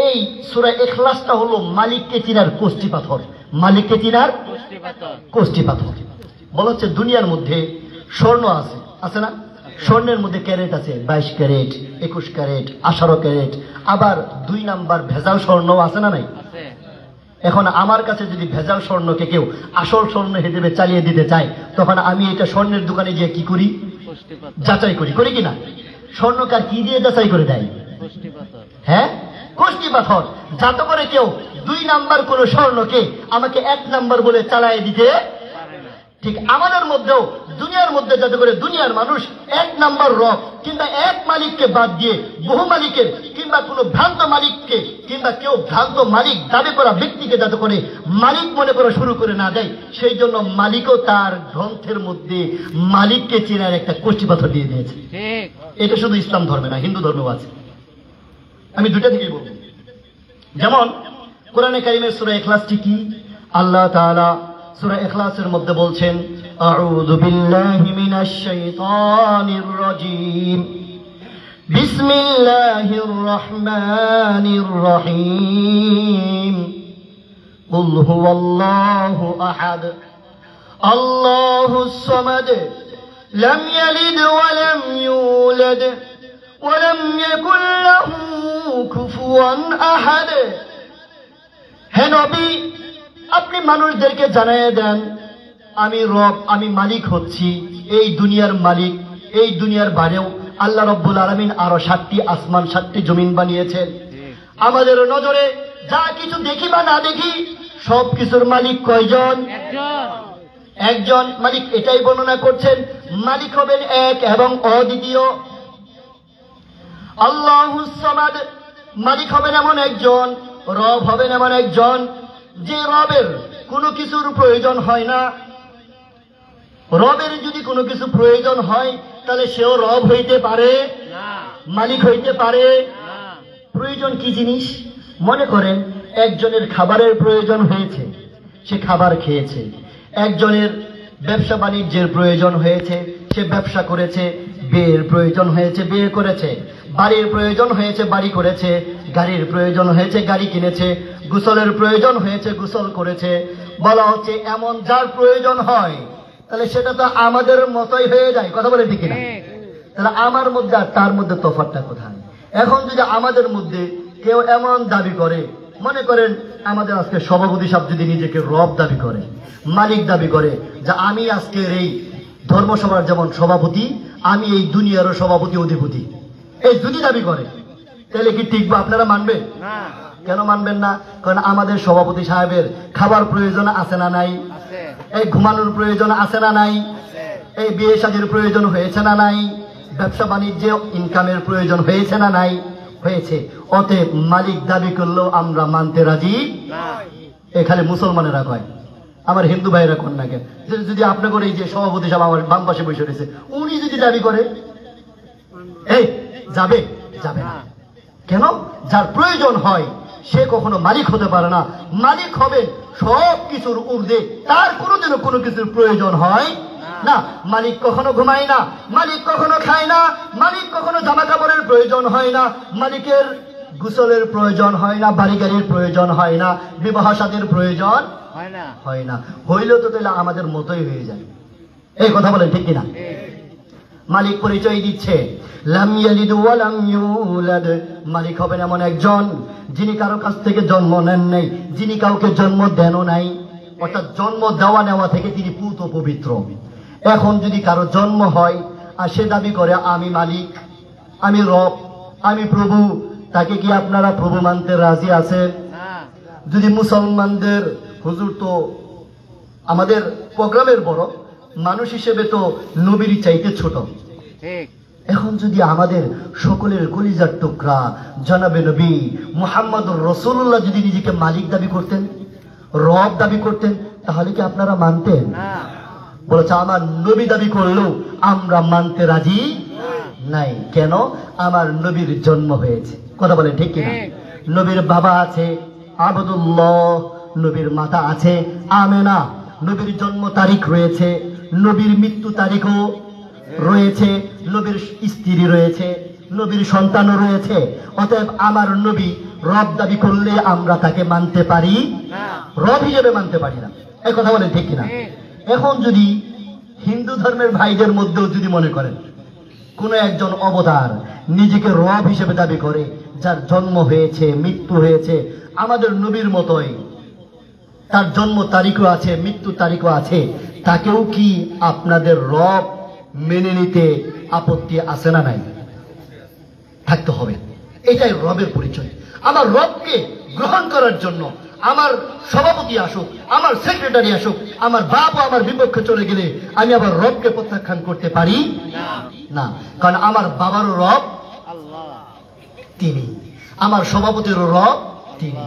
এই সূরা ইখলাসটা হলো মালিককে চিনার কোষ্ঠী পাথর। মালিককে চিনার কোষ্ঠী পাথর। বলা হচ্ছে দুনিয়ার মধ্যে স্বর্ণ আছে না? স্বর্ণের মধ্যে ক্যারেট আছে, 22 ক্যারেট, 21 ক্যারেট, 18 ক্যারেট, আবার 2 নাম্বার ভেজাল স্বর্ণ আছে না নাই? এখন আমার কাছে যদি ভেজাল স্বর্ণকে কেউ আসল স্বর্ণ হিসেবে চালিয়ে দিতে চায়, তখন আমি এটা স্বর্ণের দোকানে গিয়ে কি করি? যাচাই করি কিনা? স্বর্ণকার কি দিয়ে যাচাই করে দেয়? হ্যাঁ, কোষ্ঠী পাথর। যাতে করে কেউ 2 নাম্বার কোন স্বর্ণকে আমাকে 1 নাম্বার বলে চালায় দিতে। ঠিক আমাদের মধ্যেও দুনিয়ার মধ্যে যাতে করে দুনিয়ার মানুষ 1 নাম্বার রব কিংবা এক মালিককে বাদ দিয়ে বহু মালিকের কিংবা কোনো ভ্রান্ত মালিককে কিংবা কেউ ভ্রান্ত মালিক দাবি করা ব্যক্তিকে যাতে করে মালিক মনে করা শুরু করে না দেয়, সেই জন্য মালিকও তার গ্রন্থের মধ্যে মালিককে চেনার একটা কোষ্ঠী পাথর দিয়ে দিয়েছে। এটা শুধু ইসলাম ধর্মে না, হিন্দু ধর্মেও আছে। আমি দুটা থেকেই বলবো। যেমন কোরআনে কারিমের সূরা ইখলাসটি কি? আল্লাহ তাআলা সূরা ইখলাসের মধ্যে বলছেন, আউযু বিল্লাহি মিনাশ শাইতানির রাজীম, বিসমিল্লাহির রহমানির রহিম, কুল হুয়াল্লাহু আহাদ, আল্লাহুস সামাদ, লাম ইয়ালিদ ওয়া লাম ইউলাদ ওয়া লাম ইয়াকুল লাহু কুফুয়ান আহাদ। হে নবী, আপনি মানুষদেরকে জানিয়ে দেন আমি রব, আমি মালিক হচ্ছি, এই দুনিয়ার মালিক। এই দুনিয়ার বাইরেও আল্লাহ রব্বুল আলামিন আরো 7টি আসমান 7টি জমিন বানিয়েছেন। আমাদের নজরে যা কিছু দেখি বা না দেখি সব কিছুর মালিক কয়জন? একজন। মালিক এটাই বর্ণনা করছেন, মালিক হবেন এক এবং অদ্বিতীয়। আল্লাহুস সামাদ, মালিক হবেন এমন একজন, রব হবেন এমন একজন যে রবের কোনো কিছুর প্রয়োজন হয় না। রবের যদি কোনো কিছু প্রয়োজন হয় তাহলে সেও রব হইতে পারে না, মালিক হইতে পারে না। প্রয়োজন কি জিনিস? মনে করেন একজনের খাবারের প্রয়োজন হয়েছে, সে খাবার খেয়েছে। একজনের ব্যবসা বাণিজ্যের প্রয়োজন হয়েছে, সে ব্যবসা করেছে। বিয়ের প্রয়োজন হয়েছে, বিয়ে করেছে। বাড়ির প্রয়োজন হয়েছে, বাড়ি করেছে। গাড়ির প্রয়োজন হয়েছে, গাড়ি কিনেছে। গোসলের প্রয়োজন হয়েছে, গোসল করেছে। বলা হচ্ছে এমন যার প্রয়োজন হয় তাহলে সেটা তো আমাদের মতোই হয়ে যায়। কথা বলে ঠিক না? তাহলে আমার মধ্যে আর তার মধ্যে তফাৎটা কোথায়? এখন যদি আমাদের মধ্যে কেউ এমন দাবি করে, মনে করেন আমাদের আজকে সভাপতি সাহেব যদি নিজেকে রব দাবি করে, মালিক দাবি করে, যে আমি আজকের এই ধর্মসভার যেমন সভাপতি, আমি এই দুনিয়ারও সভাপতি অধিপতি, এই যদি দাবি করে, তাহলে কি ঠিক বা আপনারা মানবেন? কেন মানবেন না? কারণ আমাদের সভাপতি সাহেবের খাবার প্রয়োজন আছে না নাই? এই ঘুমানোর প্রয়োজন আছে না নাই? এই বিয়ে শাদীর প্রয়োজন হয়েছে না নাই? ব্যবসা বাণিজ্যে ইনকামের প্রয়োজন হয়েছে না নাই? হয়েছে। অতএব মালিক দাবি করলেও আমরা মানতে রাজি। এখানে মুসলমানেরা কয়, আমার হিন্দু ভাইরা কোন না কেন, যদি আপনি করে এই যে সভাপতি সাহেব আমার বাম পাশে বসে রয়েছে, উনি যদি দাবি করে, এই যাবে যাবে না। কেন? যার প্রয়োজন হয় সে কখনো মালিক হতে পারে না। মালিক হবে সব কিছুর ঊর্ধ্বে, তার কোনোদিনও কোনো কিছুর প্রয়োজন হয় না। মালিক কখনো ঘুমায় না, মালিক কখনো খায় না, মালিক কখনো জামা কাপড়ের প্রয়োজন হয় না, মালিকের গোসলের প্রয়োজন হয় না, বাড়ি গাড়ির প্রয়োজন হয় না, বিবাহ শাদীর প্রয়োজন হয় না। হইলেও তো তাহলে আমাদের মতোই হয়ে যায়। এই কথা বলেন ঠিক কিনা? মালিক পরিচয় দিচ্ছে লাম ইয়ালিদ ওয়া লাম ইউলাদ। মালিক হবেন এমন একজন যিনি কারো কাছ থেকে জন্ম নেন নাই, যিনি কাউকে জন্ম দেনও নাই, অর্থাৎ জন্ম দেওয়া নেওয়া থেকে তিনি পুত পবিত্র। এখন যদি কারো জন্ম হয় আর সে দাবি করে আমি মালিক, আমি রব, আমি প্রভু, তাকে কি আপনারা প্রভু মানতে রাজি আছেন? যদি মুসলমানদের হুজুর তো আমাদের প্রোগ্রামের বড় মানুষ হিসেবে তো নবীর চাইতে ছোট। এখন যদি আমাদের সকলের কলিজার টুকরা জনাবে নবী মুহাম্মদুর রাসূলুল্লাহ যদি নিজেকে মালিক দাবি করতেন, রব দাবি করতেন, তাহলে কি আপনারা মানতেন? বলেছে আমার নবী দাবি করলেও আমরা মানতে রাজি নাই। কেন? আমার নবীর জন্ম হয়েছে। কথা বলে ঠিক কিনা? নবীর বাবা আছে আবদুল্লাহ, নবীর মাতা আছে আমেনা, নবীর জন্ম তারিখ রয়েছে, নবীর মৃত্যু তারিখও রয়েছে, নবীর স্ত্রী রয়েছে, নবীর সন্তানও রয়েছে। অতএব আমার নবী রব দাবি করলে আমরা তাকে মানতে পারি, রব হিসেবে মানতে পারি না। এই কথা বলেন ঠিক কিনা? এখন যদি হিন্দু ধর্মের ভাইদের মধ্যেও যদি মনে করেন কোন একজন অবতার নিজেকে রব হিসেবে দাবি করে, যার জন্ম হয়েছে, মৃত্যু হয়েছে আমাদের নবীর মতোই, তার জন্ম তারিখও আছে, মৃত্যু তারিখও আছে, তাকেও কি আপনাদের রব মেনে নিতে আপত্তি আছে না নাই? থাকতে হবে। এটাই রবের পরিচয়। আমার রবকে গ্রহণ করার জন্য আমার সভাপতি আসুক, আমার সেক্রেটারি আসুক, আমার বাপও আমার বিপক্ষে চলে গেলে আমি আবার রবকে প্রত্যাখ্যান করতে পারি না। কারণ আমার বাবারও রব তিনি, আমার সভাপতিরও রব তিনি।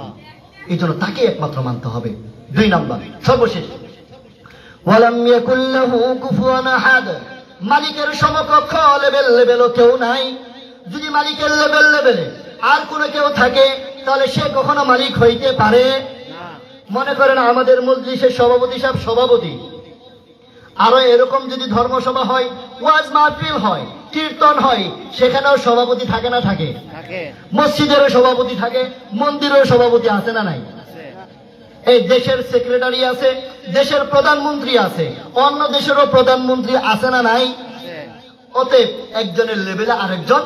এই জন্য তাকে একমাত্র মানতে হবে। 2 নম্বর সর্বশেষ, ওয়ালাম ইয়াকুল লাহু কুফুয়ান আহাদ। মালিকের সমকক্ষ লেভেলও কেউ নাই। যদি মালিকের লেভেলে আর কোনো কেউ থাকে তাহলে সে কখনো মালিক হইতে পারে না। মনে করেন আমাদের মজলিসের সভাপতি সাহেব সভাপতি, আরো এরকম যদি ধর্মসভা হয়, ওয়াজ মাহফিল হয়, কীর্তন হয়, সেখানেও সভাপতি থাকে না? থাকে। মসজিদেরও সভাপতি থাকে, মন্দিরের সভাপতি আছে না নাই? এই দেশের সেক্রেটারি আছে, দেশের প্রধানমন্ত্রী আছে, অন্য দেশেরও প্রধানমন্ত্রী আছে না নাই? অতএব একজনের লেভেলে আরেকজন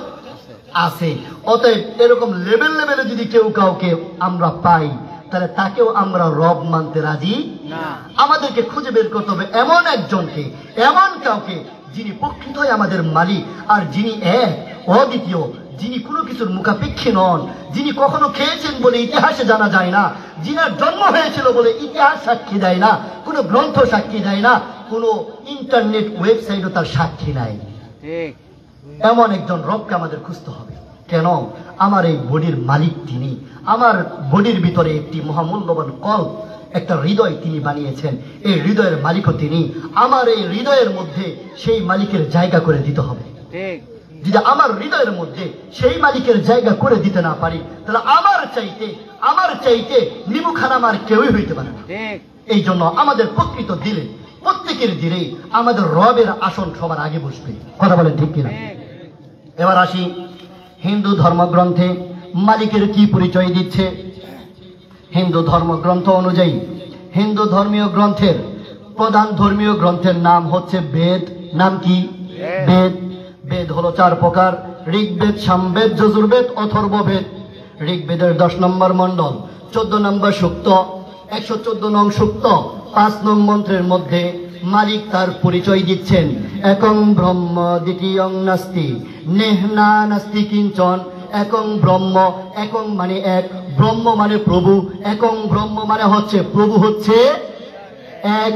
আছে। অতএব এরকম লেভেলে যদি কেউ কাউকে আমরা পাই তাহলে তাকেও আমরা রব মানতে রাজি না। আমাদেরকে খুঁজে বের করতে হবে এমন একজনকে, এমন কাউকে যিনি প্রকৃতই আমাদের মালিক, আর যিনি এক অদ্বিতীয়, যিনি কোনো কিছুর মুখাপেক্ষী নন, যিনি কখনো খেয়েছেন বলে ইতিহাসে জানা যায় না, যিনার জন্ম হয়েছিল বলে ইতিহাস সাক্ষী দেয় না, কোনো গ্রন্থ সাক্ষী দেয় না, কোনো ইন্টারনেট ওয়েবসাইটও তার সাক্ষী নাই। এমন একজন রবকে আমাদের খুঁজতে হবে। কেন? আমার এই বডির মালিক তিনি, আমার বডির ভিতরে একটি মহামূল্যবান কল্প, একটা হৃদয় তিনি বানিয়েছেন, এই হৃদয়ের মালিকও তিনি। আমার এই হৃদয়ের মধ্যে সেই মালিকের জায়গা করে দিতে হবে। যদি আমার হৃদয়ের মধ্যে সেই মালিকের জায়গা করে দিতে না পারি তাহলে আমার চাইতে নিমুখানা আমার কেউই হইতে পারে না। এই জন্য আমাদের প্রকৃত দিলে, প্রত্যেকের দিলে আমাদের রবের আসন সবার আগে বসবে। কথা বলেন ঠিক কিনা? এবার আসি হিন্দু ধর্মগ্রন্থে মালিকের কি পরিচয় দিচ্ছে। হিন্দু ধর্মগ্রন্থ অনুযায়ী হিন্দু ধর্মীয় গ্রন্থের প্রধান ধর্মীয় গ্রন্থের নাম হচ্ছে বেদ। নাম কি? বেদ। বেদ হলো 4 প্রকার: ঋগ্বেদ, সামবেদ, যজুর্বেদ, অথর্ববেদ। ঋগ্বেদের 10 নম্বর মণ্ডল 14 নম্বর সূক্ত, 114 নং সূক্ত 5 নং মন্ত্রের মধ্যে মালিক তার পরিচয় দিচ্ছেন। একং ব্রহ্ম দ্বিতীয়ং নাস্তি নেহনা নাস্তি কিঞ্চন। একং ব্রহ্ম, একং মানে এক, ব্রহ্ম মানে প্রভু, একং ব্রহ্ম মানে হচ্ছে প্রভু হচ্ছে এক।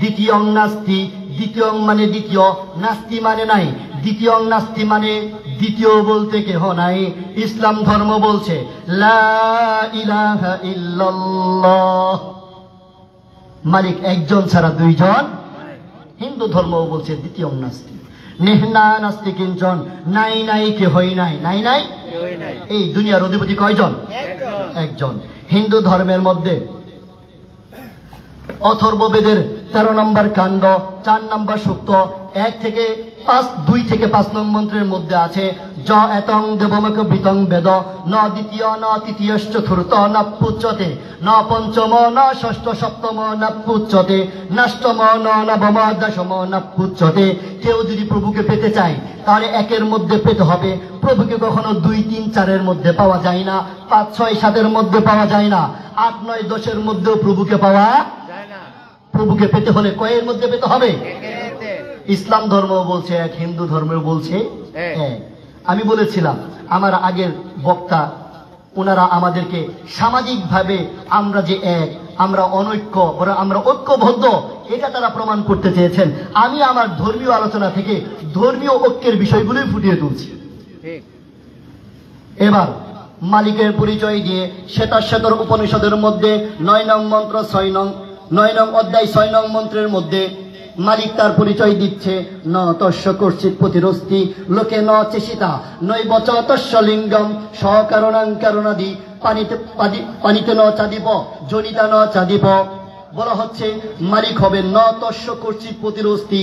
দ্বিতীয়ং নাস্তি, দ্বিতীয়ং মানে দ্বিতীয়, নাস্তি মানে নাই। দ্বিতীয়ং নাস্তি মানে দ্বিতীয় বলতে কেহ নাই। ইসলাম ধর্ম বলছে লা ইলাহা ইল্লাল্লাহ, মালিক একজন ছাড়া দুইজন। হিন্দু ধর্ম বলছে দ্বিতীয়ং নাস্তি নেহনা নাস্তি কিঞ্চন, নাই নাই কেহই নাই, নাই নাই। এই দুনিয়ার অধিপতি কয়জন? একজন। হিন্দু ধর্মের মধ্যে অথর্ববেদের 13 নম্বর কাণ্ড 4 নম্বর সূক্ত 2 থেকে 5 নং মন্ত্রের মধ্যে আছে য এতং দেবমক বিতং বেদ ন দ্বিতীয় ন তৃতীয়শ্চ চতুর্থ নাপ্যুচ্যতে ন পঞ্চম ন ষষ্ঠ সপ্তম নাপ্যুচ্যতে নাষ্টম ন নবম দশম নাপ্যুচ্যতে। কেউ যদি প্রভুকে পেতে চায় তাহলে একের মধ্যে পেতে হবে। প্রভুকে কখনো 2, 3, 4-এর মধ্যে পাওয়া যায় না, 5, 6, 7-এর মধ্যে পাওয়া যায় না, 8, 9, 10-এর মধ্যেও প্রভুকে পাওয়া যায় না। প্রভুকে পেতে হলে কয়ের মধ্যে পেতে হবে? ইসলাম ধর্ম বলছে এক, হিন্দু ধর্ম বলছে এক। আমি বলেছিলাম আমার আগের বক্তা ওনারা আমাদেরকে সামাজিকভাবে আমরা যে এক, আমরা অনৈক্য, ওরা আমরা ঐক্যবদ্ধ, এটা তারা প্রমাণ করতে চেয়েছেন। আমি আমার ধর্মীয় আলোচনা থেকে ধর্মীয় ঐক্যের বিষয়গুলোই ফুটিয়ে তুলছি। এবার মালিকের পরিচয় দিয়ে শ্বেতাশ্বেতর উপনিষদের মধ্যে 9 নং মন্ত্র 9 নং অধ্যায় 6 নং মন্ত্রের মধ্যে মালিক তার পরিচয় দিচ্ছে। ন তস্য কর্ষিত প্রতিরস্তি লোকে ন চেষিতা নৈব চ তস্য লিঙ্গম সকারণাং কারণাদি পানিতে ন চাদিপ জনিতা ন চাদিপ। বলা হচ্ছে মালিক হবেন ন তস্য কর্ষিত প্রতিরস্তি,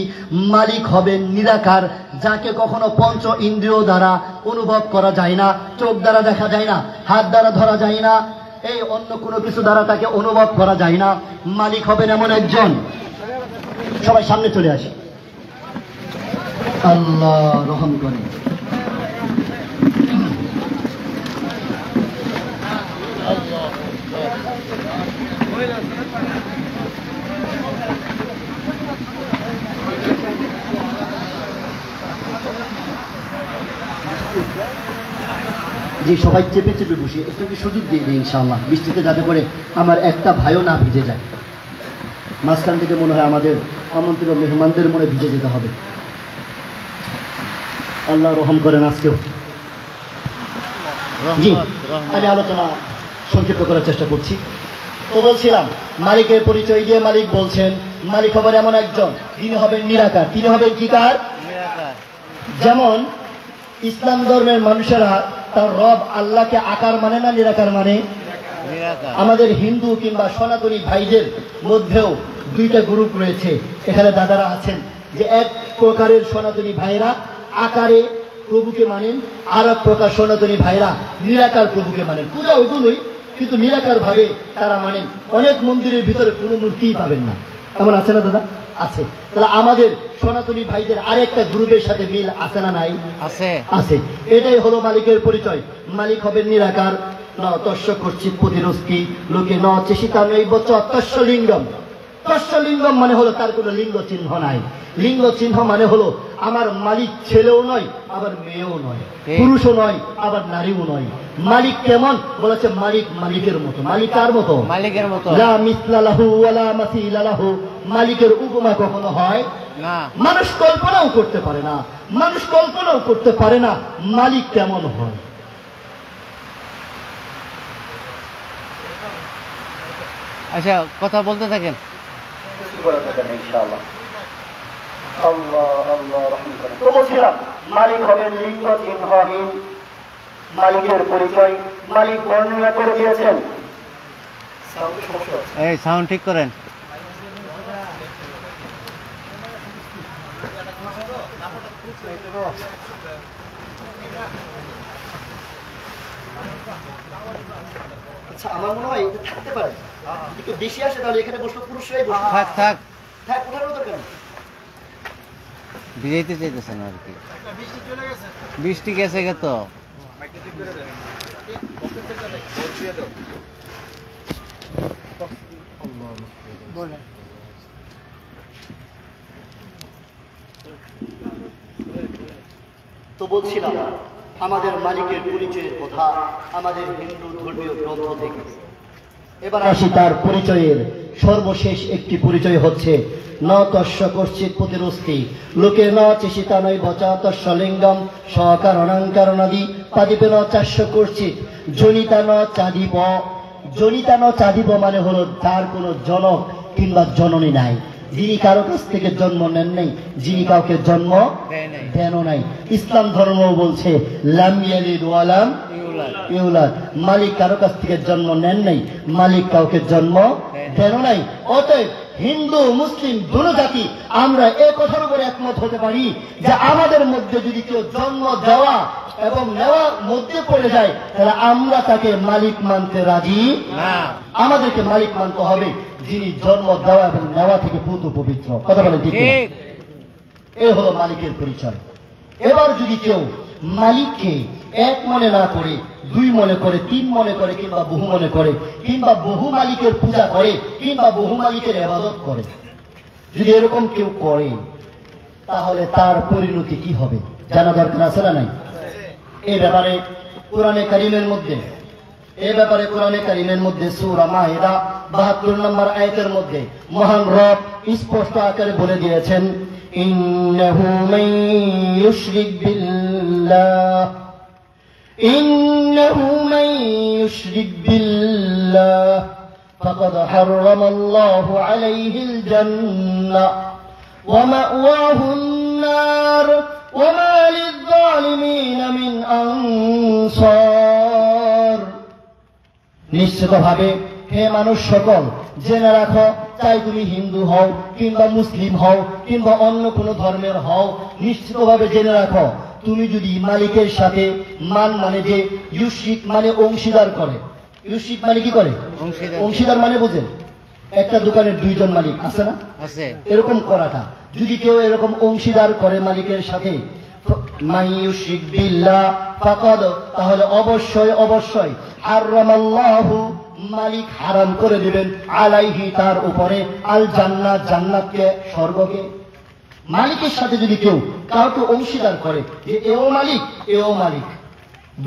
মালিক হবেন নিরাকার, যাকে কখনো পঞ্চ ইন্দ্রিয় দ্বারা অনুভব করা যায় না, চোখ দ্বারা দেখা যায় না, হাত দ্বারা ধরা যায় না, এই অন্য কোনো কিছু দ্বারা তাকে অনুভব করা যায় না। মালিক হবেন এমন একজন। সবাই সামনে চলে আসে। আল্লাহ রহম করে। যে সবাই চেপে চেপে বসে একটু সুযোগ দিয়ে দিই ইনশাআল্লাহ, বৃষ্টিতে যাতে করে আমার একটা ভাইও না ভিজে যায়। মাঝখান থেকে মনে হয় আমাদের আমন্ত্রিত মেহমানদের মনে ভিজে যেতে হবে। আল্লাহ রহম করেন। আজকেও জি আমি আলোচনা সংক্ষিপ্ত করার চেষ্টা করছি। তো বলছিলাম মালিকের পরিচয় দিয়ে মালিক বলছেন মালিক হবেন এমন একজন, তিনি হবেন নিরাকার। তিনি হবেন কি কার? যেমন ইসলাম ধর্মের মানুষেরা তার রব আল্লাহকে আকার মানে না নিরাকার মানে? আমাদের হিন্দু কিংবা সনাতনী ভাইদের মধ্যেও 2টা গ্রুপ রয়েছে। এখানে দাদারা আছেন যে এক প্রকারের সনাতনী ভাইরা আকারে প্রভুকে মানেন, আর এক প্রকার সনাতনী ভাইরা নিরাকার প্রভুকে মানেন। পূজা ওইগুলোই, কিন্তু নিরাকার ভাবে তারা মানেন। অনেক মন্দিরের ভিতরে কোনো মূর্তিই পাবেন না, এমন আছে না দাদা? আছে। তাহলে আমাদের সনাতনী ভাইদের আরেকটা গ্রুপের সাথে মিল আছে না নাই? আছে, আছে। এটাই হলো মালিকের পরিচয়। মালিক হবেন নিরাকার। ন তস্য কর্ষিত প্রতিরস্তি লোকে ন চেষিতা নৈব চ তস্য লিঙ্গম। তস্য লিঙ্গম মানে হলো তার কোনো লিঙ্গ চিহ্ন নাই। লিঙ্গ চিহ্ন মানে হলো আমার মালিক ছেলেও নয় আবার মেয়েও নয়, পুরুষও নয় আবার নারীও নয়। মালিক কেমন? বলেছে মালিক মালিকের মতো। মালিক কার মতো? মালিকের মতো। লা মিসলা লাহু ওয়ালা মাসিলা লাহু। মালিকের উপমা কখনো হয় না, মানুষ কল্পনাও করতে পারে না। মানুষ কল্পনাও করতে পারে না মালিক কেমন হয়। আচ্ছা, কথা বলতে থাকেন। মালিক হবেন লিঙ্গ চিহ্নহীন। মালিকের পরিচয় মালিক বর্ণনা করে দিয়েছেন। এই সাউন্ড ঠিক করেন। আচ্ছা, আমার মনে হয় এটা থাকতে পারে, একটু বেশি আসে তাহলে এখানে বসলো পুরুষরাই বসে। থাক থাক থাক, ওঠারও দরকার নেই। ভিজাইতে চাইতেছেন আর কি। বৃষ্টি গেছে গে তো। তো বলছিলাম আমাদের মালিকের পরিচয়ের কথা আমাদের হিন্দু ধর্মীয় গ্রন্থ থেকে। এবার আসি তার পরিচয়ের সর্বশেষ একটি পরিচয় হচ্ছে ন তস্য কর্ষিত প্রতিরস্তি লোকে ন চেষিতা নৈব চ তস্য লিঙ্গম সকারণাং কারণাদি পাদিপে ন চাস্য কর্ষিত জনিতা ন চাদিপ। জনিতা ন চাদিপ মানে হলো যার কোনো জনক কিংবা জননী নাই, যিনি কারো কাছ থেকে জন্ম নেন নাই, যিনি কাউকে জন্ম দেন নাই। ইসলাম ধর্ম বলছে লাম ইয়ালিদ ওয়া লাম ইউলাদ। মালিক কারো কাছ থেকে জন্ম নেন নাই, মালিক কাউকে জন্ম দেন নাই। অতএব হিন্দু মুসলিম দুটো জাতি আমরা এই কথার উপরে একমত হতে পারি যে আমাদের মধ্যে যদি কেউ জন্ম দেওয়া এবং নেওয়ার মধ্যে পড়ে যায় তাহলে আমরা তাকে মালিক মানতে রাজি না। আমাদেরকে মালিক মানতে হবে যিনি জন্ম দেওয়া এবং নেওয়া থেকে পুত পবিত্র। কথা বলেন ঠিক? এই হলো মালিকের পরিচয়। এবার যদি কেউ মালিককে এক মনে না করে, দুই মনে করে, তিন মনে করে, কিংবা বহু মনে করে, কিংবা বহু মালিকের পূজা করে, কিংবা বহু মালিকের ইবাদত করে, যদি এরকম কেউ করে তাহলে তার পরিণতি কি হবে জানা দরকার আছে না নাই? এই ব্যাপারে কোরআনে কারীমের মধ্যে সূরা মাইদা ৭২ নম্বর আয়াতের মধ্যে মহান রব স্পষ্ট আকারে বলে দিয়েছেন, ইন্নাহু মান ইউশরিক বিল্লাহ ফাকাদ হারামাল্লাহু আলাইহিল জান্নাহ ওয়া মাওয়াহুন নার ওয়া মা লিয-যালিমিন মিন আনসার। নিশ্চিতভাবে হে মানুষ সকল জেনে রাখো, চাই তুমি হিন্দু হও কিংবা মুসলিম হও কিংবা অন্য কোনো ধর্মের হও, নিশ্চিতভাবে জেনে রাখো তুমি যদি মালিকের সাথে মানে যে ইউশরিক মানে অংশীদার করে। ইউশরিক মানে কি করে? অংশীদার মানে বুঝেন, একটা দোকানের দুইজন মালিক আছে না, আছে, এরকম করাটা। যদি কেউ এরকম অংশীদার করে মালিকের সাথে মাইয়ুশরিক বিল্লাহ ফাকাদ, তাহলে অবশ্যই হারামাল্লাহু, মালিক হারাম করে দিবেন, আলাইহি, তার উপরে, আল জান্নাত, জান্নাতকে, স্বর্গকে। মালিকের সাথে যদি কেউ কাউকে অংশীদার করে যে এও মালিক এও মালিক,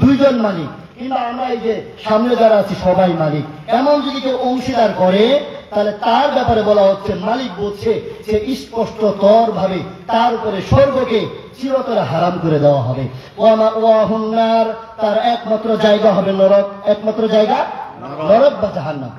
দুইজন মালিক, কিংবা আমরা এই যে সামনে যারা আছি সবাই মালিক, এমন যদি কেউ অংশীদার করে তাহলে তার ব্যাপারে বলা হচ্ছে, মালিক বলছে যে স্পষ্টতর ভাবে তার উপরে স্বর্গকে চিরতরে হারাম করে দেওয়া হবে। ওয়া মাওয়াহুন নার, তার একমাত্র জায়গা হবে নরক, একমাত্র জায়গা নরক বা জাহান্নাম।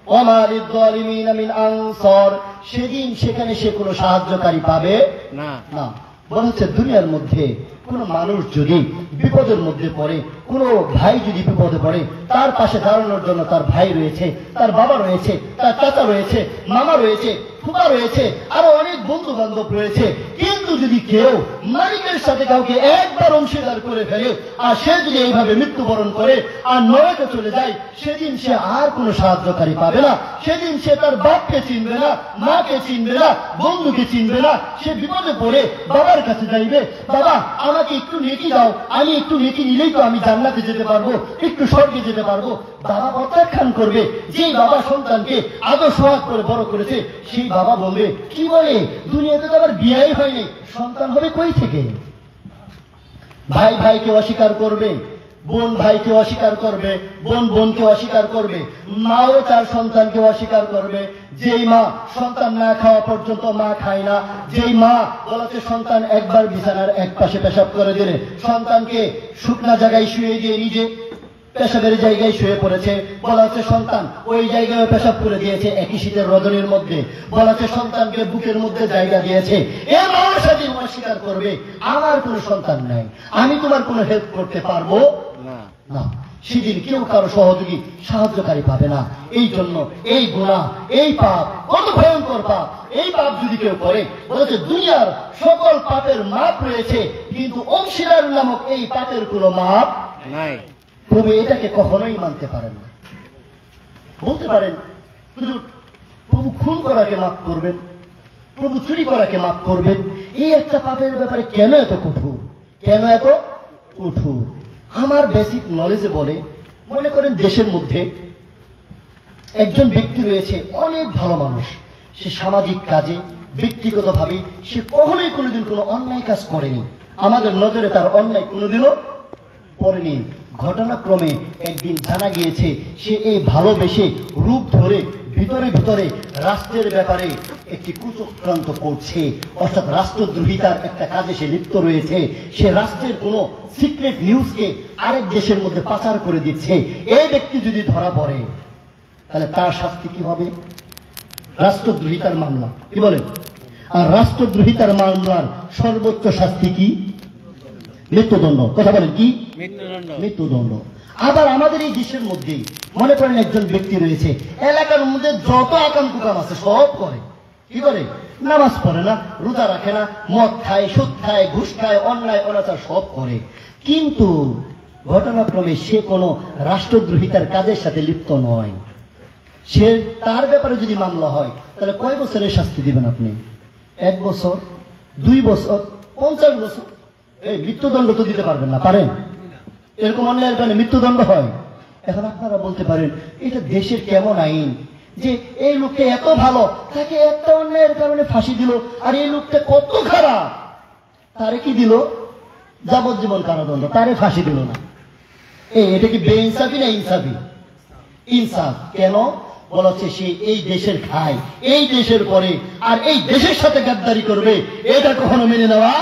ওয়া মা লিয-যালিমিন মিন আনসার, সেদিন সেখানে সে কোনো সাহায্যকারী পাবে না। বলা হচ্ছে দুনিয়ার মধ্যে কোন মানুষ যদি বিপদের মধ্যে পড়ে, কোন ভাই যদি বিপদে পড়ে, তার পাশে দাঁড়ানোর জন্য তার ভাই রয়েছে, তার বাবা রয়েছে, তার চাচা রয়েছে, মামা রয়েছে, ফুপা রয়েছে, আরো অনেক বন্ধু বান্ধব রয়েছে। কিন্তু যদি কেউ মালিকের সাথে কাউকে একবার অংশীদার করে ফেলে আর সে যদি এইভাবে মৃত্যুবরণ করে আর নরকে চলে যায়, সেদিন সে আর কোনো সাহায্যকারী পাবে না। সেদিন সে তার বাপকে চিনবে না, মাকে চিনবে না, বন্ধুকে চিনবে না। সে বিপদে পড়ে বাবার কাছে যাইবে, বাবা আমাকে একটু নেকি দাও, আমি একটু নেকি নিলেই তো আমি জান্নাতে যেতে পারবো, একটু স্বর্গে যেতে পারবো। বাবা প্রত্যাখ্যান করবে। যেই বাবা সন্তানকে আদর সোহাগ করে বড় করেছে, সেই বাবা বলবে, কি বলে, দুনিয়াতে তো আবার বিয়েই হয়নি, সন্তান হবে কই থেকে? ভাই ভাইকে অস্বীকার করবে, বোন ভাইকে অস্বীকার করবে, বোন বোনকে অস্বীকার করবে, মাও তার সন্তানকে অস্বীকার করবে। যেই মা সন্তান না খাওয়া পর্যন্ত মা খায় না, যেই মা বলতে সন্তান একবার বিছানার এক পাশে পেশাব করে দিলে সন্তানকে শুকনা জায়গায় শুয়ে দিয়ে নিজে পেশাবের জায়গায় শুয়ে পড়েছে, বলা হচ্ছে সন্তান ওই জায়গায় পেশাব করে দিয়েছে একই শীতের রজনীর মধ্যে, বলা হচ্ছে সন্তানকে বুকের মধ্যে জায়গা দিয়েছে। এ মানুষ সেদিন অস্বীকার করবে, আমার কোনো সন্তান নাই, আমি তোমার কোনো হেল্প করতে পারবো না। সেদিন কেউ কারো সহযোগী সাহায্যকারী পাবে না। এই জন্য এই গুনাহ, এই পাপ কত ভয়ঙ্কর পাপ। এই পাপ যদি কেউ করে, বলছে দুনিয়ার সকল পাপের মাপ রয়েছে, কিন্তু অংশীদার নামক এই পাপের কোনো মাপ নাই। প্রভু এটাকে কখনোই মানতে পারেন না। বলতে পারেন প্রভু খুন করাকে মাফ করবেন, প্রভু চুরি করাকে মাফ করবেন, এই একটা পাপের ব্যাপারে কেন এত কঠোর, কেন এত কঠোর? আমার বেসিক নলেজে বলে, মনে করেন দেশের মধ্যে একজন ব্যক্তি রয়েছে, অনেক ভালো মানুষ, সে সামাজিক কাজে ব্যক্তিগতভাবে সে কখনোই কোনোদিন কোনো অন্যায় কাজ করেনি, আমাদের নজরে তার অন্যায় কোনোদিনও পড়েনি। ঘটনাক্রমে একদিন জানা গিয়েছে সে এই ভালোবেসে রূপ ধরে ভিতরে ভিতরে রাষ্ট্রের ব্যাপারে একটি কুচক্রান্ত করছে, অর্থাৎ রাষ্ট্রদ্রোহিতার একটা কাজে সে লিপ্ত রয়েছে। সে রাষ্ট্রের কোনো সিক্রেট নিউজকে আরেক দেশের মধ্যে পাচার করে দিচ্ছে। এই ব্যক্তি যদি ধরা পড়ে তাহলে তার শাস্তি কি হবে? রাষ্ট্রদ্রোহিতার মামলা, কি বলেন? আর রাষ্ট্রদ্রোহিতার মামলার সর্বোচ্চ শাস্তি কি? মৃত্যুদণ্ড। কথা বলেন কি? মৃত্যুদণ্ড। আবার আমাদের এই দেশের মধ্যে মনে করেন একজন ব্যক্তি রয়েছে, এলাকার মধ্যে যত আকাম কুকাম আছে সব করে, কি করে? নামাজ পড়ে না, রোজা রাখে না, মদ খায়, সুদ খায়, ঘুষ খায়, অন্যায় অনাচার সব করে, কিন্তু ঘটনাক্রমে সে কোনো রাষ্ট্রদ্রোহিতার কাজের সাথে লিপ্ত নয়। সে তার ব্যাপারে যদি মামলা হয় তাহলে কয় বছরের শাস্তি দিবেন আপনি? 1 বছর, 2 বছর, 50 বছর? এই মৃত্যুদণ্ড তো দিতে পারবেন না, পারেন? এরকম অন্যায়ের কারণে মৃত্যুদণ্ড হয়। এখন আপনারা বলতে পারেন এটা দেশের কেমন আইন যে এই লোকটা এত ভালো, তাকে একটা অন্যায়ের কারণে ফাঁসি দিল, আর এই লোকটা কত খারাপ, তারে কি দিল? যাবজ্জীবন কারাদণ্ড, তারে ফাঁসি দিল না। এটা কি বেইনসাফি না ইনসাফি? ইনসাফ। কেন? বলা হচ্ছে সে এই দেশের খায়, এই দেশের পরে, আর এই দেশের সাথে গাদ্দারি করবে, এটা কখনো মেনে নেওয়া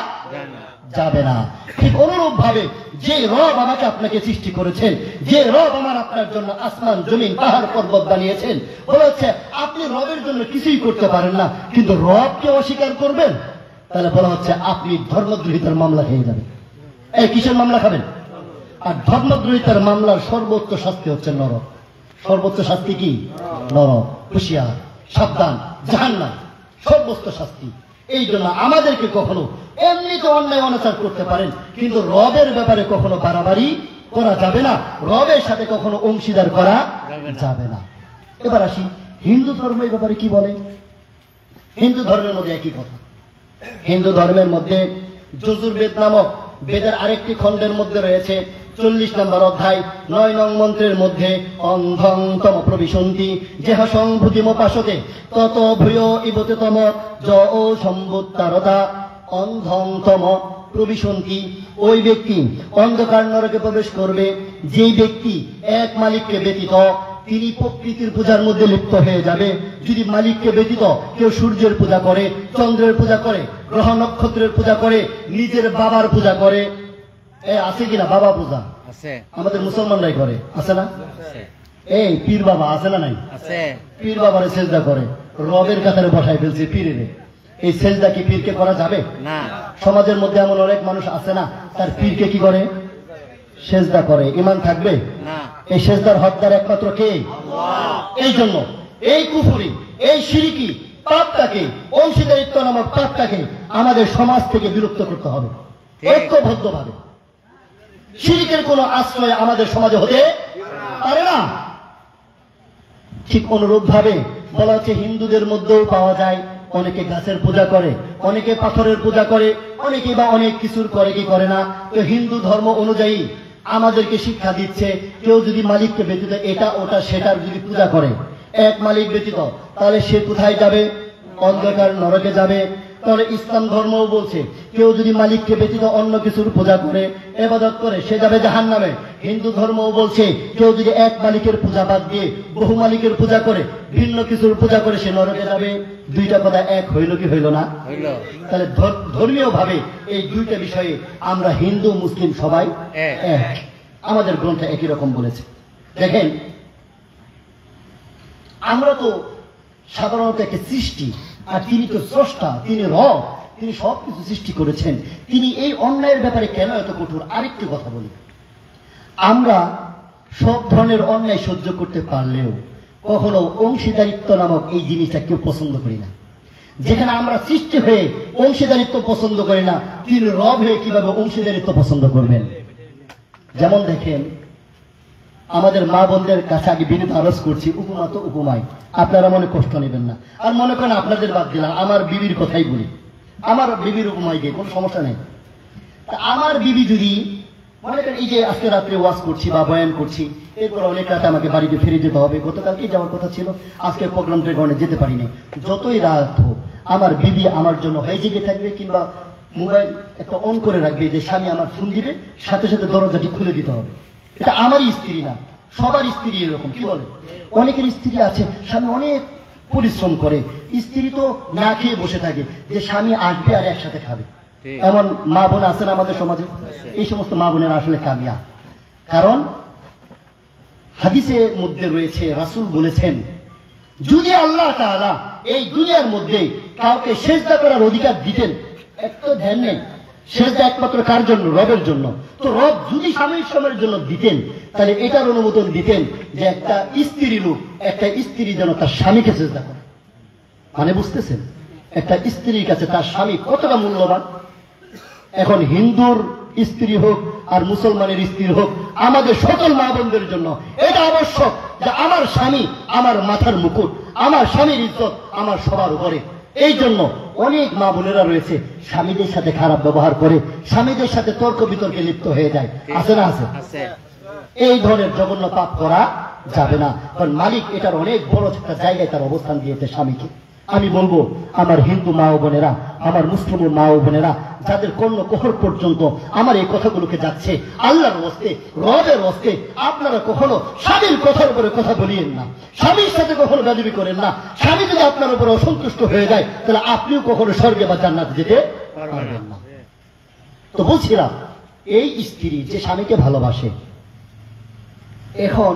যাবে না। ঠিক অনুরূপ ভাবে যে রব আমাকে আপনাকে সৃষ্টি করেছেন, যে রব আমার আপনার জন্য আসমান জমিন পাহাড় পর্বত বানিয়েছেন, বলা হচ্ছে আপনি রবের জন্য কিছুই করতে পারেন না, কিন্তু রবকে অস্বীকার করবেন, তাহলে বলা হচ্ছে আপনি ধর্মদ্রোহিতার মামলা খেয়ে যাবেন। এই কিসের মামলা খাবেন? আর ধর্মদ্রোহিতার মামলার সর্বোচ্চ শাস্তি হচ্ছে নরক। সর্বোচ্চ শাস্তি কি? নরক। হুঁশিয়ার, সাবধান, জাহান্নাম সর্বোচ্চ শাস্তি। এই জন্য আমাদেরকে কখনো এমনিতে অন্যায় অনাচার করতে পারেন, কিন্তু রবের ব্যাপারে কখনো বাড়াবাড়ি করা যাবে না, রবের সাথে কখনো অংশীদার করা যাবে না। এবার আসি হিন্দু ধর্মের ব্যাপারে কি বলে। হিন্দু ধর্মের মধ্যে একই কথা। হিন্দু ধর্মের মধ্যে যজুর্বেদ নামক বেদের আরেকটি খণ্ডের মধ্যে রয়েছে 40 নম্বর অধ্যায় 9 নং মন্ত্রের মধ্যে অন্ধং তম প্রবিশন্তি যেহ সংভূতিমোপাসতে তত ভূয় ইবততম য ও সম্ভুত্তারতা। অন্ধং তম প্রবিশন্তি, ওই ব্যক্তি অন্ধকার নরকে প্রবেশ করবে যেই ব্যক্তি এক মালিককে ব্যতীত, তিনি প্রকৃতির পূজার মধ্যে লিপ্ত হয়ে যাবে। যদি মালিককে ব্যতীত কেউ সূর্যের পূজা করে, চন্দ্রের পূজা করে, গ্রহ নক্ষত্রের পূজা করে, নিজের বাবার পূজা করে, আছে কিনা বাবা পূজা? আছে, আমাদের মুসলমানরাই করে, আছে না? এই পীর বাবা আছে না? নাই। পীর বাবারে সেজদা করে, রবের কাতারে বসাই ফেলছে পীরের। এই সেজদা কি পীরকে করা যাবে না? সমাজের মধ্যে এমন অনেক মানুষ আছে না, তার পীরকে কি করে? সেজদা করে। ঈমান থাকবে না। এই সেজদার হকদার একমাত্র কে? আল্লাহ। এই জন্য এই কুফরি, এই শিরকি পাপটাকে, অংশীদারিত্ব নামক পাপটাকে আমাদের সমাজ থেকে বিলুপ্ত করতে হবে ঐক্যবদ্ধভাবে। শিরকের কোন আশ্রয় আমাদের সমাজে হতে পারে না। ঠিক অনুরূপ ভাবে বলা হচ্ছে হিন্দুদের মধ্যেও পাওয়া যায়, অনেকে গাছের পূজা করে, অনেকে পাথরের পূজা করে, অনেকে বা অনেক কিছুর করে কি করে না। তো হিন্দু ধর্ম অনুযায়ী আমাদেরকে শিক্ষা দিচ্ছে কেউ যদি মালিককে ব্যতীত এটা ওটা সেটার যদি পূজা করে, এক মালিক ব্যতীত, তাহলে সে কোথায় যাবে? অন্ধকার নরকে যাবে। তাহলে ইসলাম ধর্মও বলছে কেউ যদি মালিককে ব্যতীত অন্য কিছুর পূজা করে, ইবাদত করে, সে যাবে জাহান্নামে। হিন্দু ধর্মও বলছে কেউ যদি এক মালিকের পূজা বাদ দিয়ে বহু মালিকের পূজা করে, ভিন্ন কিছুর পূজা করে, সে নরকে যাবে। দুইটা কথা এক হইল কি হইল না? তাহলে ধর্মীয় ভাবে এই দুইটা বিষয়ে আমরা হিন্দু মুসলিম সবাই এক। আমাদের গ্রন্থে একই রকম বলেছে। দেখেন, আমরা তো সাধারণত একটা সৃষ্টি, আর তিনি তো স্রষ্টা, তিনি রব, তিনি সবকিছু সৃষ্টি করেছেন। তিনি এই অন্যায়ের ব্যাপারে কেন এত কঠোর? আরেকটি কথা বলি, আমরা সব ধরনের অন্যায় সহ্য করতে পারলেও কখনো অংশীদারিত্ব নামক এই জিনিসটা কেউ পছন্দ করি না। যেখানে আমরা সৃষ্টি হয়ে অংশীদারিত্ব পছন্দ করি না, তিনি রব হয়ে কিভাবে অংশীদারিত্ব পছন্দ করবেন? যেমন দেখেন, আমাদের মা বোনদের কাছে আগে বিনীত আরজ করছি, উপমা তো উপমায়, আপনারা মনে কষ্ট নেবেন না। আর মনে করেন আপনাদের বাদ দিলাম, আমার বিবির কথাই বলি, আমার বিবির উপমায় গিয়ে কোনো সমস্যা নেই। আমার বিবি যদি মনে করেন এই যে আজকে রাত্রে ওয়াজ করছি বা বয়ান করছি, এরপর অনেক রাতে আমাকে বাড়িতে ফিরে যেতে হবে, গতকালকে যাওয়ার কথা ছিল, আজকে প্রোগ্রামটার কারণে যেতে পারিনি। যতই রাত হোক আমার বিবি আমার জন্য হয়ে জেগে থাকবে, কিংবা মোবাইল একটা অন করে রাখবে যে স্বামী আমার ফোন দিবে, সাথে সাথে দরজাটি খুলে দিতে হবে। এটা আমারই স্ত্রী না, সবার স্ত্রী এরকম। কি বলে? অনেকের স্ত্রী আছে স্বামী অনেক পরিশ্রম করে, স্ত্রী তো না খেয়ে বসে থাকে যে স্বামী আসবে আর একসাথে খাবে। এমন মা বোন আছেন আমাদের সমাজে। এই সমস্ত মা বোনের আসলে কামিয়া, কারণ হাদিসের মধ্যে রয়েছে, রাসূল বলেছেন যদি আল্লাহ তাআলা এই দুনিয়ার মধ্যে কাউকে সিজদা করার অধিকার দিতেন, একটু ধ্যান নেই, সেজদা একমাত্র কার জন্য? রবের জন্য। তো রব যদি সাময়িক সময়ের জন্য দিতেন, তাহলে এটার অনুমোদন দিতেন যে একটা স্ত্রী লোক, একটা স্ত্রী যেন তার স্বামীকে সেজদা করে। মানে বুঝতেছেন, একটা স্ত্রীর কাছে তার স্বামী কতটা মূল্যবান। এখন হিন্দুর স্ত্রী হোক আর মুসলমানের স্ত্রী হোক, আমাদের সকল মা বোনদের জন্য এটা আবশ্যক যে আমার স্বামী আমার মাথার মুকুট, আমার স্বামীর ইজ্জত আমার সবার উপরে। এই জন্য অনেক মা বোনেরা রয়েছে স্বামীদের সাথে খারাপ ব্যবহার করে, স্বামীদের সাথে তর্ক বিতর্কে লিপ্ত হয়ে যায়। আছে না? আছে। এই ধরনের জঘন্য পাপ করা যাবে না, কারণ মালিক এটার অনেক বড় একটা জায়গায় তার অবস্থান দিয়েছে স্বামীকে। আমি বলবো আমার হিন্দু মা ও বোনেরা, আমার মুসলিম মা ও বোনেরা, যাদের কর্ণ কোহর পর্যন্ত আমার এই কথাগুলোকে যাচ্ছে, আল্লাহর হস্তে রবের হস্তে আপনারা কখনো স্বামীর কথার উপরে কথা বলিয়েন না, স্বামীর সাথে কখনো বেদবি করেন না। স্বামী যদি আপনার উপরে অসন্তুষ্ট হয়ে যায়, তাহলে আপনিও কখনো স্বর্গে বা জান্নাতে যেতে পারবেন না। তো বলছিলাম, এই স্ত্রী যে স্বামীকে ভালোবাসে, এখন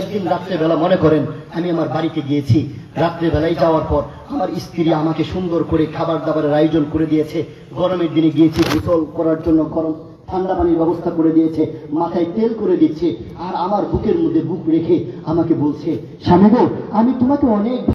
একদিন রাত্রেবেলা মনে করেন আমি আমার বাড়িতে গিয়েছি, রাত্রেবেলায় যাওয়ার পর আমার স্ত্রী আমাকে সুন্দর করে খাবার দাবারের আয়োজন করে দিয়েছে, গরমের দিনে গিয়েছি গোসল করার জন্য গরম ঠান্ডা পানির ব্যবস্থা করে দিয়েছে, মাথায় তেল করে দিচ্ছে, আর আমার বুকের মধ্যে বুক রেখে আমাকে বলছে, স্বামী গো, আমি তোমাকে অনেক